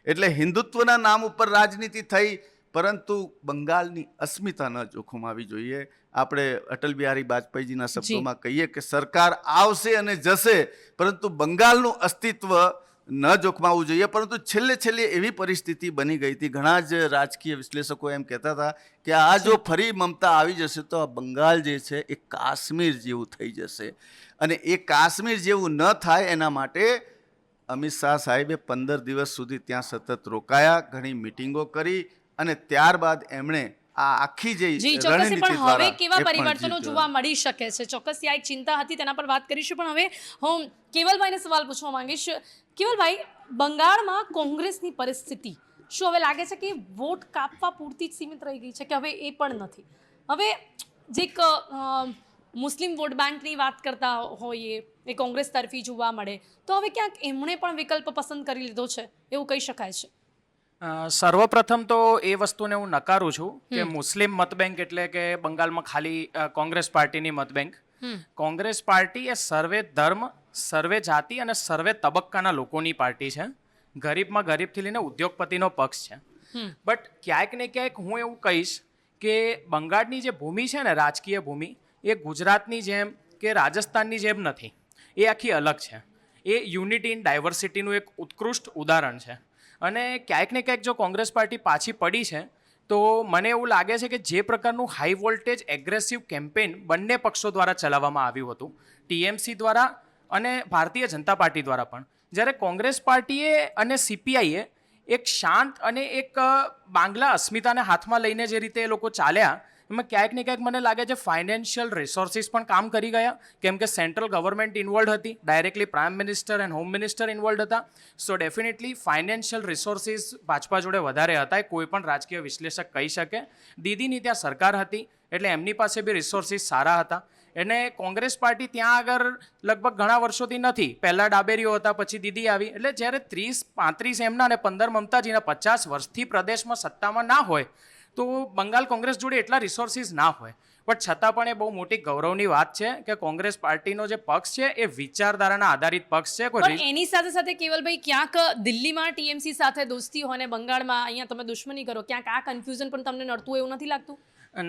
એટલે હિન્દુત્વના નામ ઉપર રાજનીતિ થઈ, પરંતુ બંગાળની અસ્મિતા ન જોખમાવી જોઈએ. આપણે અટલ બિહારી વાજપેયીજીના શબ્દોમાં કહીએ કે સરકાર આવશે અને જશે, પરંતુ બંગાળનું અસ્તિત્વ ન જોખમાવવું જોઈએ. પરંતુ છેલ્લે એવી પરિસ્થિતિ બની ગઈ હતી, ઘણા જ રાજકીય વિશ્લેષકો એમ કહેતા હતા કે આ જો ફરી મમતા આવી જશે તો આ બંગાળ જે છે એ કાશ્મીર જેવું થઈ જશે. અને એ કાશ્મીર જેવું ન થાય એના માટે અમિત શાહ સાહેબે 15 દિવસ સુધી ત્યાં સતત રોકાયા, ઘણી મિટિંગો કરી, અને ત્યારબાદ એમણે આ આખી જે ચોક્કસથી. પણ હવે કેવા પરિવર્તનો જોવા મળી શકે છે? ચોક્કસથી આ એક ચિંતા હતી, તેના પર વાત કરીશું. પણ હવે હું કેવલભાઈને સવાલ પૂછવા માંગીશ. કેવલભાઈ, બંગાળમાં કોંગ્રેસની પરિસ્થિતિ શું હવે લાગે છે કે વોટ કાપવા પૂરતી જ સીમિત રહી ગઈ છે, કે હવે એ પણ નથી? હવે જે એક મુસ્લિમ વોટ બેંકની વાત કરતા હોઈએ એ કોંગ્રેસ તરફી જોવા મળે, તો હવે ક્યાંક એમણે પણ વિકલ્પ પસંદ કરી લીધો છે એવું કહી શકાય છે? સર્વપ્રથમ તો એ વસ્તુને હું નકારું છું કે મુસ્લિમ મતબેંક એટલે કે બંગાળમાં ખાલી કોંગ્રેસ પાર્ટીની મતબેંક. કોંગ્રેસ પાર્ટી એ સર્વે ધર્મ, સર્વે જાતિ અને સર્વે તબક્કાના લોકોની પાર્ટી છે. ગરીબમાં ગરીબથી લઈને ઉદ્યોગપતિનો પક્ષ છે. બટ ક્યાંક ને ક્યાંક હું એવું કહીશ કે બંગાળની જે ભૂમિ છે ને, રાજકીય ભૂમિ, એ ગુજરાતની જેમ કે રાજસ્થાનની જેમ નથી. એ આખી અલગ છે. એ યુનિટી ઇન ડાયવર્સિટીનું એક ઉત્કૃષ્ટ ઉદાહરણ છે. અને ક્યાંક ને ક્યાંક જો કોંગ્રેસ પાર્ટી પાછી પડી છે તો મને એવું લાગે છે કે જે પ્રકારનું હાઈ વોલ્ટેજ એગ્રેસિવ કેમ્પેન બંને પક્ષો દ્વારા ચલાવવામાં આવ્યું હતું, ટીએમસી દ્વારા અને ભારતીય જનતા પાર્ટી દ્વારા પણ, જ્યારે કોંગ્રેસ પાર્ટીએ અને સીપીઆઈએ એક શાંત અને એક બાંગ્લા અસ્મિતાને હાથમાં લઈને જે રીતે એ લોકો ચાલ્યા, એમાં ક્યાંક ને ક્યાંક મને લાગે છે ફાઇનાન્શિયલ રિસોર્સિસ પણ કામ કરી ગયા, કેમ કે સેન્ટ્રલ ગવર્મેન્ટ ઇન્વોલ્વ હતી, directly prime minister and home minister involve હતા. So definitely financial resources Bhajpa જોડે વધારે હતા, એ કોઈ પણ રાજકીય વિશ્લેષક કહી શકે. દીદીની ત્યાં સરકાર હતી એટલે એમની પાસે બી રિસોર્સિસ સારા હતા. અને કોંગ્રેસ પાર્ટી ત્યાં આગળ લગભગ ઘણા વર્ષોથી નથી. પહેલાં ડાબેરીઓ હતા, પછી દીદી આવી. એટલે જ્યારે 30-35 એમના અને 15 મમતાજીના 50 વર્ષથી પ્રદેશમાં સત્તામાં ના હોય તો બંગાળ કોંગ્રેસ જોડે એટલા રિસોર્સિસ ના હોય. પણ છતાં પણ એ બહુ મોટી ગૌરવની વાત છે કે કોંગ્રેસ પાર્ટીનો જે પક્ષ છે એ વિચારધારાના આધારિત પક્ષ છે. પણ એની સાથે સાથે કેવલભાઈ, ક્યાંક દિલ્હીમાં ટીએમસી સાથે દોસ્તી હોય ને બંગાળમાં અહીંયા તમે દુશ્મની કરો, ક્યાંક આ કન્ફ્યુઝન પણ તમને નડતું એવું નથી લાગતું?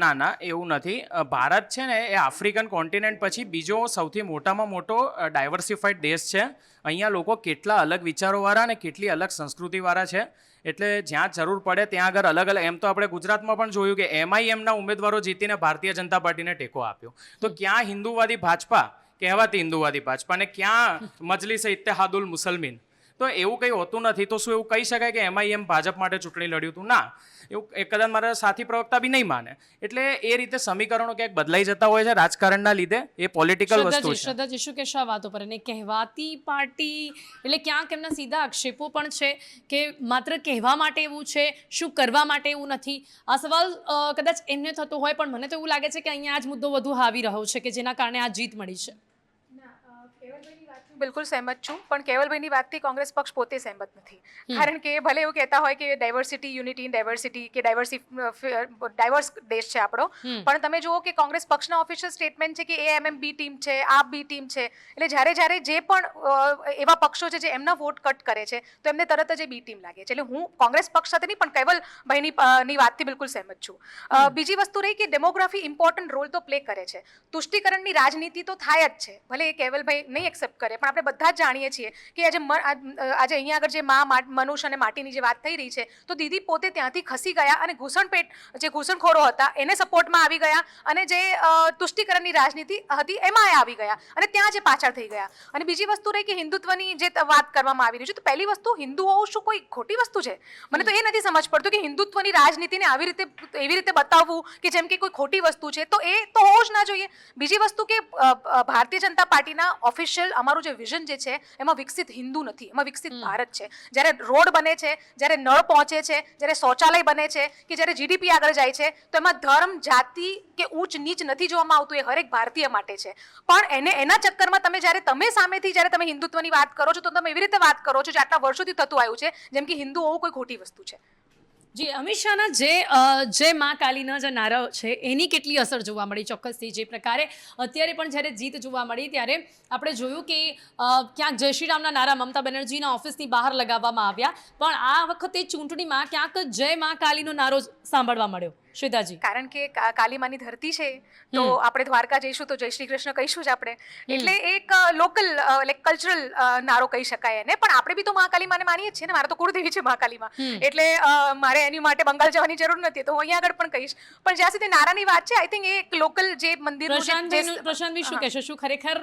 ના, એવું નથી. ભારત છે ને એ આફ્રિકન કોન્ટિનેન્ટ પછી બીજો સૌથી મોટામાં મોટો ડાયવર્સિફાઈડ દેશ છે. અહીંયા લોકો કેટલા અલગ વિચારોવાળા અને કેટલી અલગ સંસ્કૃતિવાળા છે. એટલે જ્યાં જરૂર પડે ત્યાં આગળ અલગ અલગ, એમ તો આપણે ગુજરાતમાં પણ જોયું કે એમઆઈએમના ઉમેદવારો જીતીને ભારતીય જનતા પાર્ટીને ટેકો આપ્યો. તો ક્યાં હિન્દુવાદી ભાજપા કહેવાતી હિન્દુવાદી ભાજપા ને ક્યાં મજલિસ ઇત્તેહાદુલ મુસલમીન? તો એવું કંઈ હોતું નથી. તો શું એવું કહી શકાય કે એમઆઈએમ ભાજપ માટે ચૂંટણી લડ્યું હતું? ના, એવું કદાચ મારા સાથી પ્રવક્તા બી નહીં માને. એટલે એ રીતે સમીકરણો ક્યાંક બદલાઈ જતા હોય છે રાજકારણના લીધે. એ પોલિટિકલ વસ્તુ છે. શ્રદ્ધાજી, શું કહેશો આ વાતો પર? અને કહેવાતી પાર્ટી એટલે ક્યાંક એમના સીધા આક્ષેપો પણ છે કે માત્ર કહેવા માટે એવું છે, શું કરવા માટે એવું નથી. આ સવાલ કદાચ એમને થતો હોય, પણ મને તો એવું લાગે છે કે અહીંયા આ જ મુદ્દો વધુ હાવી રહ્યો છે કે જેના કારણે આ જીત મળી છે. બિલકુલ સહેમત છું, પણ કેવલભાઈની વાતથી કોંગ્રેસ પક્ષ પોતે સહેમત નથી. કારણ કે ભલે એવું કહેતા હોય કે ડાયવર્સિટી, યુનિટી ઇન ડાયવર્સિટી કે ડાયવર્સ દેશ છે આપણો, પણ તમે જુઓ કે કોંગ્રેસ પક્ષના ઓફિશિયલ સ્ટેટમેન્ટ છે કે એએમએમ બી ટીમ છે, આપ બી ટીમ છે. એટલે જ્યારે જે પણ એવા પક્ષો છે જે એમના વોટ કટ કરે છે તો એમને તરત જ એ બી ટીમ લાગે છે. એટલે હું કોંગ્રેસ પક્ષ સાથે નહીં, પણ કેવલભાઈની વાતથી બિલકુલ સહેમત છું. બીજી વસ્તુ રહી કે ડેમોગ્રાફી ઇમ્પોર્ટન્ટ રોલ તો પ્લે કરે છે. તુષ્ટિકરણની રાજનીતિ તો થાય જ છે, ભલે એ કેવલભાઈ નહીં એક્સેપ્ટ કરે, પણ આપણે બધા જ જાણીએ છીએ કે આજે અહીંયા આગળ જે મનુષ્ય અને માટીની જે વાત થઈ રહી છે, તો દીદી પોતે ત્યાંથી ખસી ગયા અને જે ઘૂસણખોરો હતા એને સપોર્ટમાં આવી ગયા, અને જે તુષ્ટિકરણની રાજનીતિ હતી એમાં એ આવી ગયા અને ત્યાં જે પાછળ થઈ ગયા. અને બીજી વસ્તુ રહી કે હિન્દુત્વની જે વાત કરવામાં આવી રહી છે, તો પહેલી વસ્તુ હિન્દુ હોવું શું કોઈ ખોટી વસ્તુ છે? મને તો એ નથી સમજ પડતું કે હિન્દુત્વની રાજનીતિને એવી રીતે બતાવવું કે જેમ કે કોઈ ખોટી વસ્તુ છે, તો એ તો હોવું જ ના જોઈએ. બીજી વસ્તુ કે ભારતીય જનતા પાર્ટીના ઓફિશિયલ અમારું જે વિઝન જે છે એમાં વિકસિત હિન્દુ નથી, એમાં વિકસિત ભારત છે. જ્યારે રોડ બને છે, જ્યારે નળ પહોંચે છે, જ્યારે શૌચાલય બને છે, કે જ્યારે જીડીપી આગળ જાય છે, તો એમાં ધર્મ, જાતિ કે ઊંચ નીચ નથી જોવામાં આવતું. એ હરેક ભારતીય માટે છે. પણ એના ચક્કરમાં તમે સામેથી જ્યારે તમે હિન્દુત્વની વાત કરો છો, તો તમે એવી રીતે વાત કરો છો જે આટલા વર્ષોથી થતું આવ્યું છે, જેમ કે હિન્દુ હોવું કોઈ ખોટી વસ્તુ છે. જી, અમિત શાહના જે મા કાલીના જે નારા છે એની કેટલી અસર જોવા મળી? ચોક્કસથી જે પ્રકારે અત્યારે પણ જ્યારે જીત જોવા મળી ત્યારે આપણે જોયું કે ક્યાંક જય શ્રી રામના નારા મમતા બેનર્જીના ઓફિસની બહાર લગાવવામાં આવ્યા, પણ આ વખતે ચૂંટણીમાં ક્યાંક જય મા કાલીનો નારો સાંભળવા મળ્યો. શ્વેતાજી, કારણ કે કાલીમાની ધરતી છે, તો આપણે દ્વારકા જઈશું તો જય શ્રી કૃષ્ણ કહીશું જ આપણે, એટલે એક લોકલ કલ્ચરલ નારો કહી શકાય એને. પણ આપણે બી તો મહાકાલીમાને માનીએ જ છીએ ને. મારા તો કુળદેવી છે મહાકાલીમાં, એટલે મારે એની માટે બંગાળ જવાની જરૂર નથી, તો હું અહીંયા આગળ પણ કહીશ. પણ જ્યાં સુધી નારાની વાત છે, આઈ થિંક એ એક લોકલ જે મંદિરનું પ્રશાંતભાઈ શું કહેશો? શું ખરેખર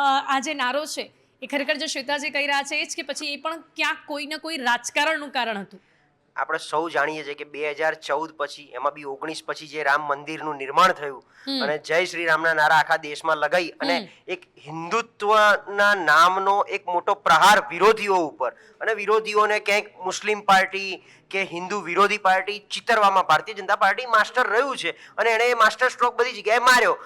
આ જે નારો છે એ ખરેખર જે શ્વેતાજી કહી રહ્યા છે એ જ, કે પછી એ પણ ક્યાંક કોઈ ને કોઈ રાજકારણનું કારણ હતું? આપણે સૌ જાણીએ છીએ કે 2014 પછી, એમાં બી 19 પછી જે રામ મંદિરનું નિર્માણ થયું અને જય શ્રી રામના નારા આખા દેશમાં લગાઈ અને એક હિન્દુત્વના નામનો એક મોટો પ્રહાર વિરોધીઓ ઉપર, અને વિરોધીઓને ક્યાંક મુસ્લિમ પાર્ટી કે હિન્દુ વિરોધી party ચિતરવામાં Bharatiya Janata party master રહ્યું છે, અને એણે એ માસ્ટર સ્ટ્રોક બધી જગ્યાએ માર્યો.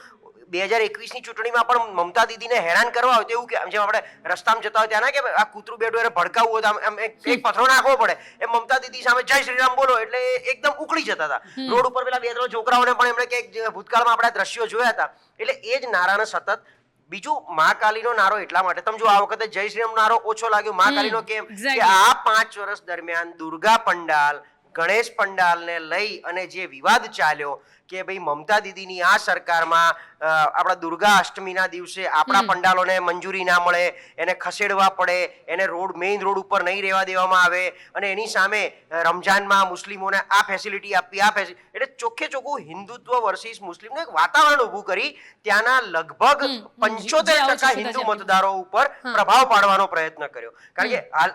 2021ની ચૂંટણીમાં પણ મમતા દીદીને હેરાન કરવા હોય તો એવું કે જેમ આપણે રસ્તામાં જતા હોય ત્યાં કે આ કૂતરું બેઠું એને ભડકાવવું હોય તો આમ એક પથરો નાખવો પડે, એ મમતા દીદી સામે જય શ્રી રામ બોલો એટલે એકદમ ઉકળી જતા હતા. રોડ ઉપર પેલા 2-3 છોકરાઓને પણ એમણે કે ભૂતકાળમાં આપણે દ્રશ્યો જોયા હતા. એટલે એ જ નારાને સતત. બીજું, મહાકાલીનો નારો એટલા માટે તમે જો આ વખતે જય શ્રી રામ નારો ઓછો લાગ્યો. મહાકાલીનો કેમ કે આ 5 વર્ષ દરમિયાન દુર્ગા પંડાલ, ગણેશ પંડાલને લઈ અને જે વિવાદ ચાલ્યો કે ભાઈ મમતા દીદીની આ સરકારમાં આપણા દુર્ગા અષ્ટમીના દિવસે આપણા પંડાલોને મંજૂરી ના મળે, એને ખસેડવા પડે, એને મેઇન રોડ ઉપર નહીં રહેવા દેવામાં આવે, અને એની સામે રમજાનમાં મુસ્લિમોને આ ફેસિલિટી આપવી, એટલે ચોખ્ખે ચોખ્ખું હિન્દુત્વ વર્સિસ મુસ્લિમનું એક વાતાવરણ ઊભું કરી ત્યાંના લગભગ 75% હિન્દુ મતદારો ઉપર પ્રભાવ પાડવાનો પ્રયત્ન કર્યો. કારણ કે હાલ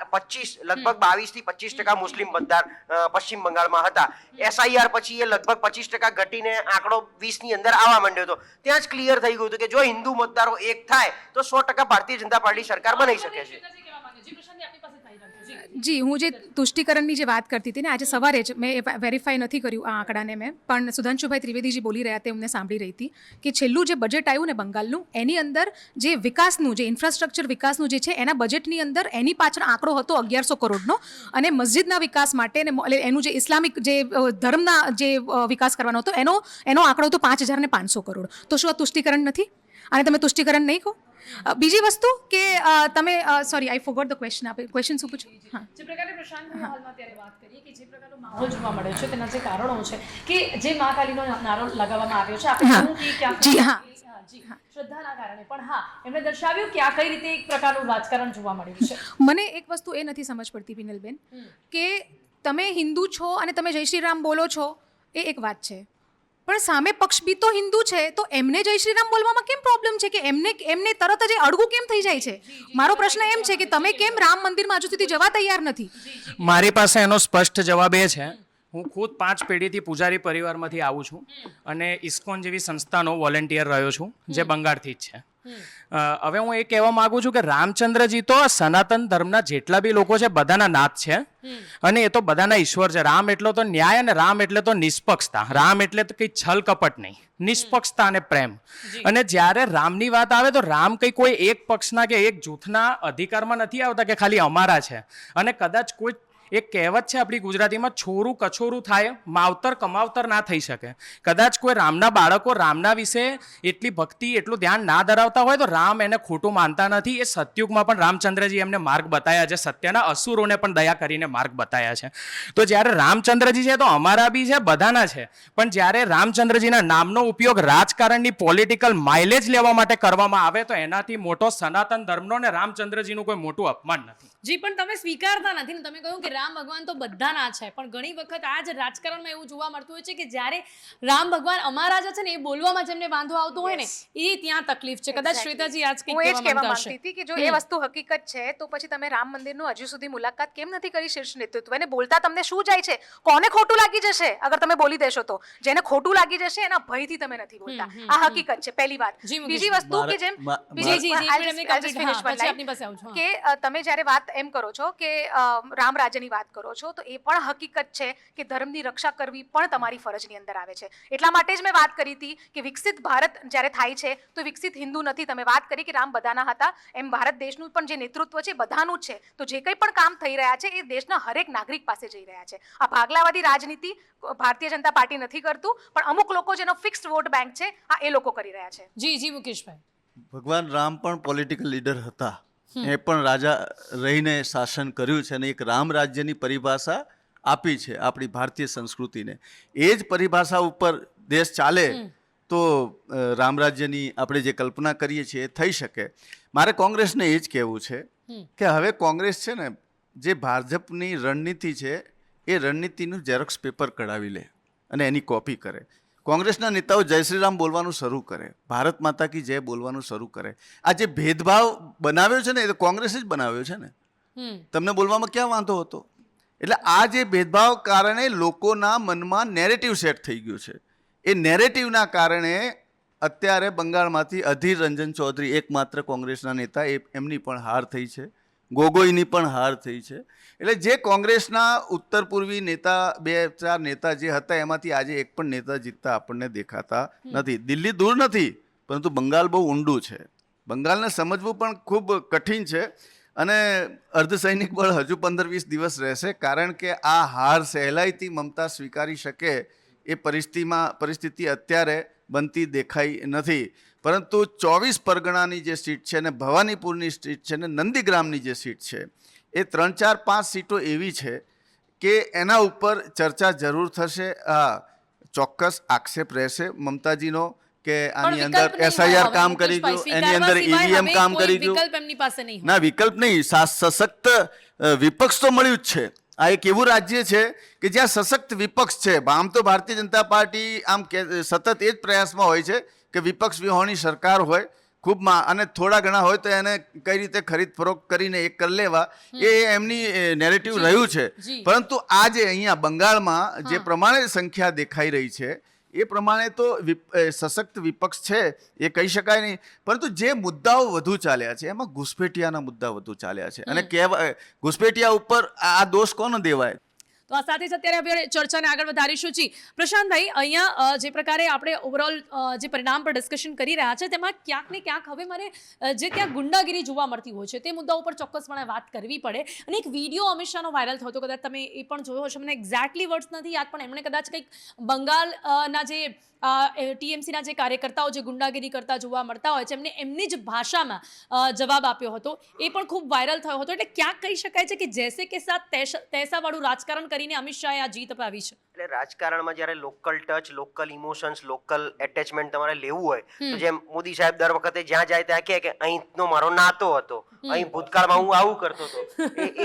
લગભગ 22 થી 25% મુસ્લિમ મતદાર પશ્ચિમ બંગાળમાં હતા. SIR પછી એ લગભગ 25% ઘટીને આંકડો 20 ની અંદર આવવા માંડ્યો હતો. ત્યાં જ ક્લિયર થઈ ગયું હતું કે જો હિન્દુ મતદારો એક થાય તો 100% ભારતીય જનતા પાર્ટી સરકાર બનાવી શકે છે. જી, હું જે તુષ્ટિકરણની જે વાત કરતી હતી ને, આજે સવારે જ મેં વેરીફાઈ નથી કર્યું આ આંકડાને મેં, પણ સુધાંશુભાઈ ત્રિવેદીજી બોલી રહ્યા હતા, એમને સાંભળી રહી હતી કે છેલ્લું જે બજેટ આવ્યું ને બંગાળનું, એની અંદર જે વિકાસનું, જે ઇન્ફ્રાસ્ટ્રક્ચર વિકાસનું જે છે એના બજેટની અંદર એની પાછળ આંકડો હતો 1100 કરોડનો, અને મસ્જિદના વિકાસ માટે એનું જે ઇસ્લામિક જે ધર્મના જે વિકાસ કરવાનો હતો એનો આંકડો હતો 5500 કરોડ. તો શું આ તુષ્ટિકરણ નથી? અને તમે તુષ્ટિકરણ નહીં કહો? બીજી વસ્તુ કે તમે sorry I forgot the question. આપે ક્વેશ્ચન શું પૂછ્યું? હા, જે પ્રકારે પ્રશાંતભાઈ હાલમાં ત્યારે વાત કરીએ કે જે પ્રકારનો માહોલ જોવા મળ્યો છે તેના જે કારણો છે કે જે મહાકાલીનો નારો લગાવવામાં આવ્યો છે, આપણે કહ્યું કે ક્યાંક જી હા શ્રદ્ધાના કારણે, પણ હા એમણે દર્શાવ્યું કે આ કઈ રીતે એક પ્રકારનું રાજકારણ જોવા મળ્યું છે. મને એક વસ્તુ એ નથી સમજ પડતી પિનલબેન, કે તમે હિન્દુ છો અને તમે જય શ્રી રામ બોલો છો, એ એક વાત છે, પણ સામે પક્ષ બી તો હિન્દુ છે, તો એમને જય શ્રી રામ બોલવામાં કેમ પ્રોબ્લેમ છે? કે એમને તરત જ અડગું કેમ થઈ જાય છે? મારો પ્રશ્ન એમ છે કે તમે કેમ રામ મંદિરમાં હજુ સુધી જવા તૈયાર નથી? મારી પાસે એનો સ્પષ્ટ જવાબ એ છે, હું ખુદ 5 પેઢીથી પૂજારી પરિવારમાંથી આવું છું અને ઇસ્કોન જેવી સંસ્થાનો વોલેન્ટિયર રહ્યો છું, જે બંગાળથી જ છે. હવે હું એ કહેવા માંગુ છું કે રામચંદ્રજી તો સનાતન ધર્મના જેટલા બી લોકો છે બધાના નાથ છે, અને એ તો બધાના ઈશ્વર છે. રામ એટલો તો ન્યાય, અને રામ એટલે તો નિષ્પક્ષતા. રામ એટલે તો કંઈ છલ કપટ નહીં, નિષ્પક્ષતા અને પ્રેમ. અને જ્યારે રામની વાત આવે તો રામ કંઈ કોઈ એક પક્ષના કે એક જૂથના અધિકારમાં નથી આવતા કે ખાલી અમારા છે, અને કદાચ કોઈ એક કહેવત છે આપણી ગુજરાતીમાં, છોરું કછોરું થાય માવતર કમાવતર ના થઈ શકે. કદાચ કોઈ રામના બાળકો રામના વિશે એટલી ભક્તિ એટલું ધ્યાન ના ધરાવતા હોય તો રામ એને ખોટું માનતા નથી. એ સતયુગમાં પણ રામચંદ્રજી એમને માર્ગ બતાવ્યા છે, સત્યના અસુરોને પણ દયા કરીને માર્ગ બતાવ્યા છે. તો જ્યારે રામચંદ્રજી છે તો અમારા બી છે, બધાના છે, પણ જ્યારે રામચંદ્રજીના નામનો ઉપયોગ રાજકારણની પોલિટિકલ માઇલેજ લેવા માટે કરવામાં આવે તો એનાથી મોટો સનાતન ધર્મનો ને રામચંદ્રજીનું કોઈ મોટું અપમાન નથી. જી, પણ તમે સ્વીકારતા નથી ને. તમે કહ્યું કે રામ ભગવાન તો બધાના છે, પણ ઘણી વખત આ જ રાજકારણમાં એવું જોવા મળતું હોય છે કે જ્યારે રામ ભગવાન અમારા જે છે ને એ બોલવામાં જેમને વાંધો આવતો હોય ને એ ત્યાં તકલીફ છે. કદાચ શ્વેતાજી આજ કંઈક હું એ જ કહેવા કહેવા માંગતા માંગતી હશે. હતી કે જો એ વસ્તુ હકીકત છે તો પછી તમે રામ મંદિરનું હજુ સુધી મુલાકાત કેમ નથી કરી શીર્ષ નેતૃત્વ? એને બોલતા તમને શું જાય છે? કોને ખોટું લાગી જશે અગર તમે બોલી દેશો તો? જેને ખોટું લાગી જશે એના ભયથી તમે નથી બોલતા. આ હકીકત છે, પહેલી વાત. જી, મુકેશ બીજી વસ્તુ કે જેમ જી, જી, એક મિનિટ એમને I'll just complete, finish હા, one પછી line. આપની પાસે આવું છું. કે તમે જ્યારે વાત એમ કરો છો કે રામ રાજ્યની વાત કરો છો તો એ પણ હકીકત છે કે ધર્મની રક્ષા કરવી પણ તમારી ફરજની અંદર આવે છે. એટલા માટે જ મેં વાત કરી હતી કે વિકસિત ભારત જ્યારે થાય છે તો વિકસિત હિન્દુ નથી. તમે વાત કરી કે રામ બધાના હતા, એમ ભારત દેશનું પણ જે નેતૃત્વ છે બધાનું જ છે. તો જે કંઈ પણ કામ થઈ રહ્યા છે એ દેશના હરેક નાગરિક પાસે જઈ રહ્યા છે. આ ભાગલાવાદી રાજનીતિ ભારતીય જનતા પાર્ટી નથી કરતું, પણ અમુક લોકો જેનો ફિક્સ્ડ વોટ બેંક છે આ એ લોકો કરી રહ્યા છે. જી, જી, મુકેશભાઈ. ભગવાન રામ પણ પોલિટિકલ લીડર હતા. એ પણ રાજા રહીને શાસન કર્યું છે અને એક રામ રાજ્યની પરિભાષા આપી છે આપણી ભારતીય સંસ્કૃતિને. એ જ પરિભાષા ઉપર દેશ ચાલે તો રામ રાજ્યની આપણે જે કલ્પના કરીએ છીએ એ થઈ શકે. મારે કોંગ્રેસને એ જ કહેવું છે કે હવે કોંગ્રેસ છે ને જે ભાજપની રણનીતિ છે એ રણનીતિનું ઝેરોક્સ પેપર કઢાવી લે અને એની કોપી કરે. કોંગ્રેસના નેતાઓ જય શ્રી રામ બોલવાનું શરૂ કરે, ભારત માતા કી જય બોલવાનું શરૂ કરે. આ જે ભેદભાવ બનાવ્યો છે ને એ તો કોંગ્રેસે જ બનાવ્યો છે ને. તમને બોલવામાં ક્યાં વાંધો હતો? એટલે આ જે ભેદભાવ કારણે લોકોના મનમાં નેરેટિવ સેટ થઈ ગયું છે. એ નેરેટિવના કારણે અત્યારે બંગાળમાંથી અધીર રંજન ચૌધરી એકમાત્ર કોંગ્રેસના નેતા, એમની પણ હાર થઈ છે, ગોગોઈની પણ હાર થઈ છે. એટલે જે કોંગ્રેસના ઉત્તર પૂર્વી નેતા 2-4 નેતા જે હતા એમાંથી આજે એક પણ નેતા જીતતા આપણને દેખાતા નથી. દિલ્હી દૂર નથી, પરંતુ બંગાળ બહુ ઊંડું છે. બંગાળને સમજવું પણ ખૂબ કઠિન છે અને અર્ધસૈનિક બળ હજુ 15-20 દિવસ રહેશે, કારણ કે આ હાર સહેલાઈથી મમતા સ્વીકારી શકે એ પરિસ્થિતિ અત્યારે બનતી દેખાઈ નથી. પરંતુ 24 પરગણાની જે સીટ છે ને ભવાનીપુરની સીટ છે ને નંદીગ્રામની જે સીટ છે એ 3-4-5 સીટો એવી છે કે એના ઉપર ચર્ચા જરૂર થશે. ચોક્કસ આક્ષેપ રહેશે મમતાજીનો કે આની અંદર SIR કામ કરી ગયું, એની અંદર EVM કામ કરી ગયું. વિકલ્પ એમની પાસે નહીં હોય. ના, વિકલ્પ નહીં, સશક્ત વિપક્ષ તો મળ્યું જ છે. આ એક એવું રાજ્ય છે કે જ્યાં સશક્ત વિપક્ષ છે. આમ તો ભારતીય જનતા પાર્ટી આમ સતત એ જ પ્રયાસમાં હોય છે કે વિપક્ષ વિહોણી સરકાર હોય ખૂબ અને થોડા ઘણા હોય તો એને કઈ રીતે ખરીદ ફરોખ કરીને એક કરી લેવા, એ એમની નેરેટિવ રહ્યું છે. પરંતુ આ જે અહીંયા બંગાળમાં જે પ્રમાણે સંખ્યા દેખાઈ રહી છે એ પ્રમાણે તો સશક્ત વિપક્ષ છે એ કહી શકાય નહીં. પરંતુ જે મુદ્દાઓ વધુ ચાલ્યા છે એમાં ઘુસપેઠિયાના મુદ્દા વધુ ચાલ્યા છે અને ઘુસપેઠિયા ઉપર આ દોષ કોને દેવાય? તો આ સાથે જ અત્યારે આપણે ચર્ચાને આગળ વધારીશું. જી પ્રશાંતભાઈ, અહીંયા જે પ્રકારે આપણે ઓવરઓલ જે પરિણામ પર ડિસ્કશન કરી રહ્યા છે તેમાં ક્યાંક ને ક્યાંક હવે મારે જે ત્યાં ગુંડાગીરી જોવા મળતી હોય છે તે મુદ્દા ઉપર ચોક્કસપણે વાત કરવી પડે. અને એક વિડીયો અમિત શાહનો વાયરલ થયો હતો, કદાચ તમે એ પણ જોયો હશે, મને એક્ઝેક્ટલી વર્ડ્સ નથી યાદ, પણ એમણે કદાચ કંઈક બંગાળના જે TMCના જે કાર્યકર્તાઓ જે ગુંડાગીરી કરતા જોવા મળતા હોય છે એમને એમની જ ભાષામાં જવાબ આપ્યો હતો, એ પણ ખૂબ વાયરલ થયો હતો. એટલે ક્યાંક કહી શકાય છે કે જૈસે કે સાથ તૈસાવાળું રાજકારણ કરીને અમિત શાહે આ જીત અપાવી છે. એટલે રાજકારણમાં જ્યારે local touch, local emotions, local attachment તમારે લેવું હોય તો જેમ મોદી સાહેબ દર વખતે જ્યાં જાય ત્યાં કહે કે અહીંનો મારો નાતો હતો, અહીં ભૂતકાળમાં હું આવું કરતો હતો,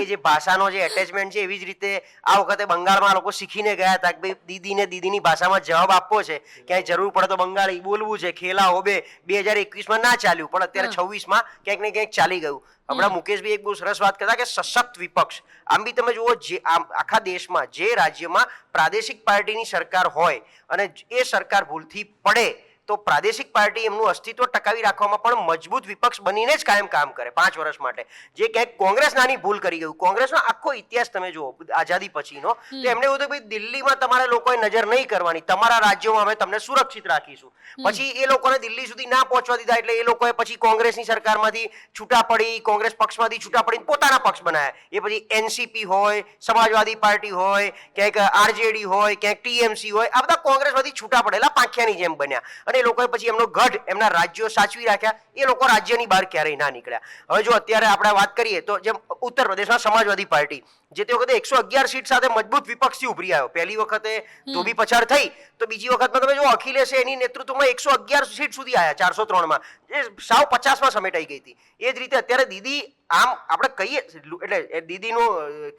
એ જે ભાષાનો જે એટેચમેન્ટ છે એવી જ રીતે આ વખતે બંગાળમાં લોકો શીખીને ગયા હતા કે ભાઈ દીદીને દીદીની ભાષામાં જવાબ આપવો છે, ક્યાંય જરૂર પડે તો બંગાળી બોલવું છે. ખેલા હોબે 2021માં ના ચાલ્યું પણ અત્યારે 26માં ક્યાંક ને ક્યાંક ચાલી ગયું. હમણાં મુકેશભાઈ એક બહુ સરસ વાત કરતા કે સશક્ત વિપક્ષ. આમ બી તમે જુઓ, જે આખા દેશમાં જે રાજ્યમાં પ્રાદેશિક પાર્ટીની સરકાર હોય અને એ સરકાર ભૂલથી પડે તો પ્રાદેશિક પાર્ટી એમનું અસ્તિત્વ ટકાવી રાખવામાં પણ મજબૂત વિપક્ષ બનીને જ કાયમ કામ કરે 5 વર્ષ માટે. જે ક્યાંક કોંગ્રેસ નાની ભૂલ કરી ગયું. કોંગ્રેસનો આખો ઇતિહાસ તમે જુઓ આઝાદી પછીનો, તો એમને એવું થયું ભાઈ દિલ્હીમાં તમારે લોકોએ નજર નહીં કરવાની, તમારા રાજ્યોમાં અમે તમને સુરક્ષિત રાખીશું. પછી એ લોકોને દિલ્હી સુધી ના પહોંચવા દીધા એટલે એ લોકોએ પછી કોંગ્રેસની સરકારમાંથી છૂટા પડી, કોંગ્રેસ પક્ષમાંથી છૂટા પડીને પોતાના પક્ષ બનાવ્યા. એ પછી એનસીપી હોય, સમાજવાદી પાર્ટી હોય, ક્યાંક આરજેડી હોય, ક્યાંક ટીએમસી હોય, આ બધા કોંગ્રેસમાંથી છૂટા પડેલા પાંખિયાની જેમ બન્યા અને એ લોકોએ પછી એમનો ગઢ એમના રાજ્યો સાચવી રાખ્યા. એ લોકો રાજ્યની બહાર ક્યારેય ના નીકળ્યા. હવે જો અત્યારે આપણે વાત કરીએ તો જેમ ઉત્તર પ્રદેશમાં સમાજવાદી પાર્ટી જે તે વખતે 111 સીટ સાથે મજબૂત વિપક્ષથી ઉભરી આવ્યો. પહેલી વખતે ધોબી પછાડ થઈ તો બીજી વખતમાં તમે જો અખિલેશે એની નેતૃત્વમાં 111 સીટ સુધી આવ્યા 403માં, જે સાવ 50માં સમેટાઈ ગઈ હતી. એ જ રીતે અત્યારે દીદી આમ આપણે કહીએ એટલે દીદીનો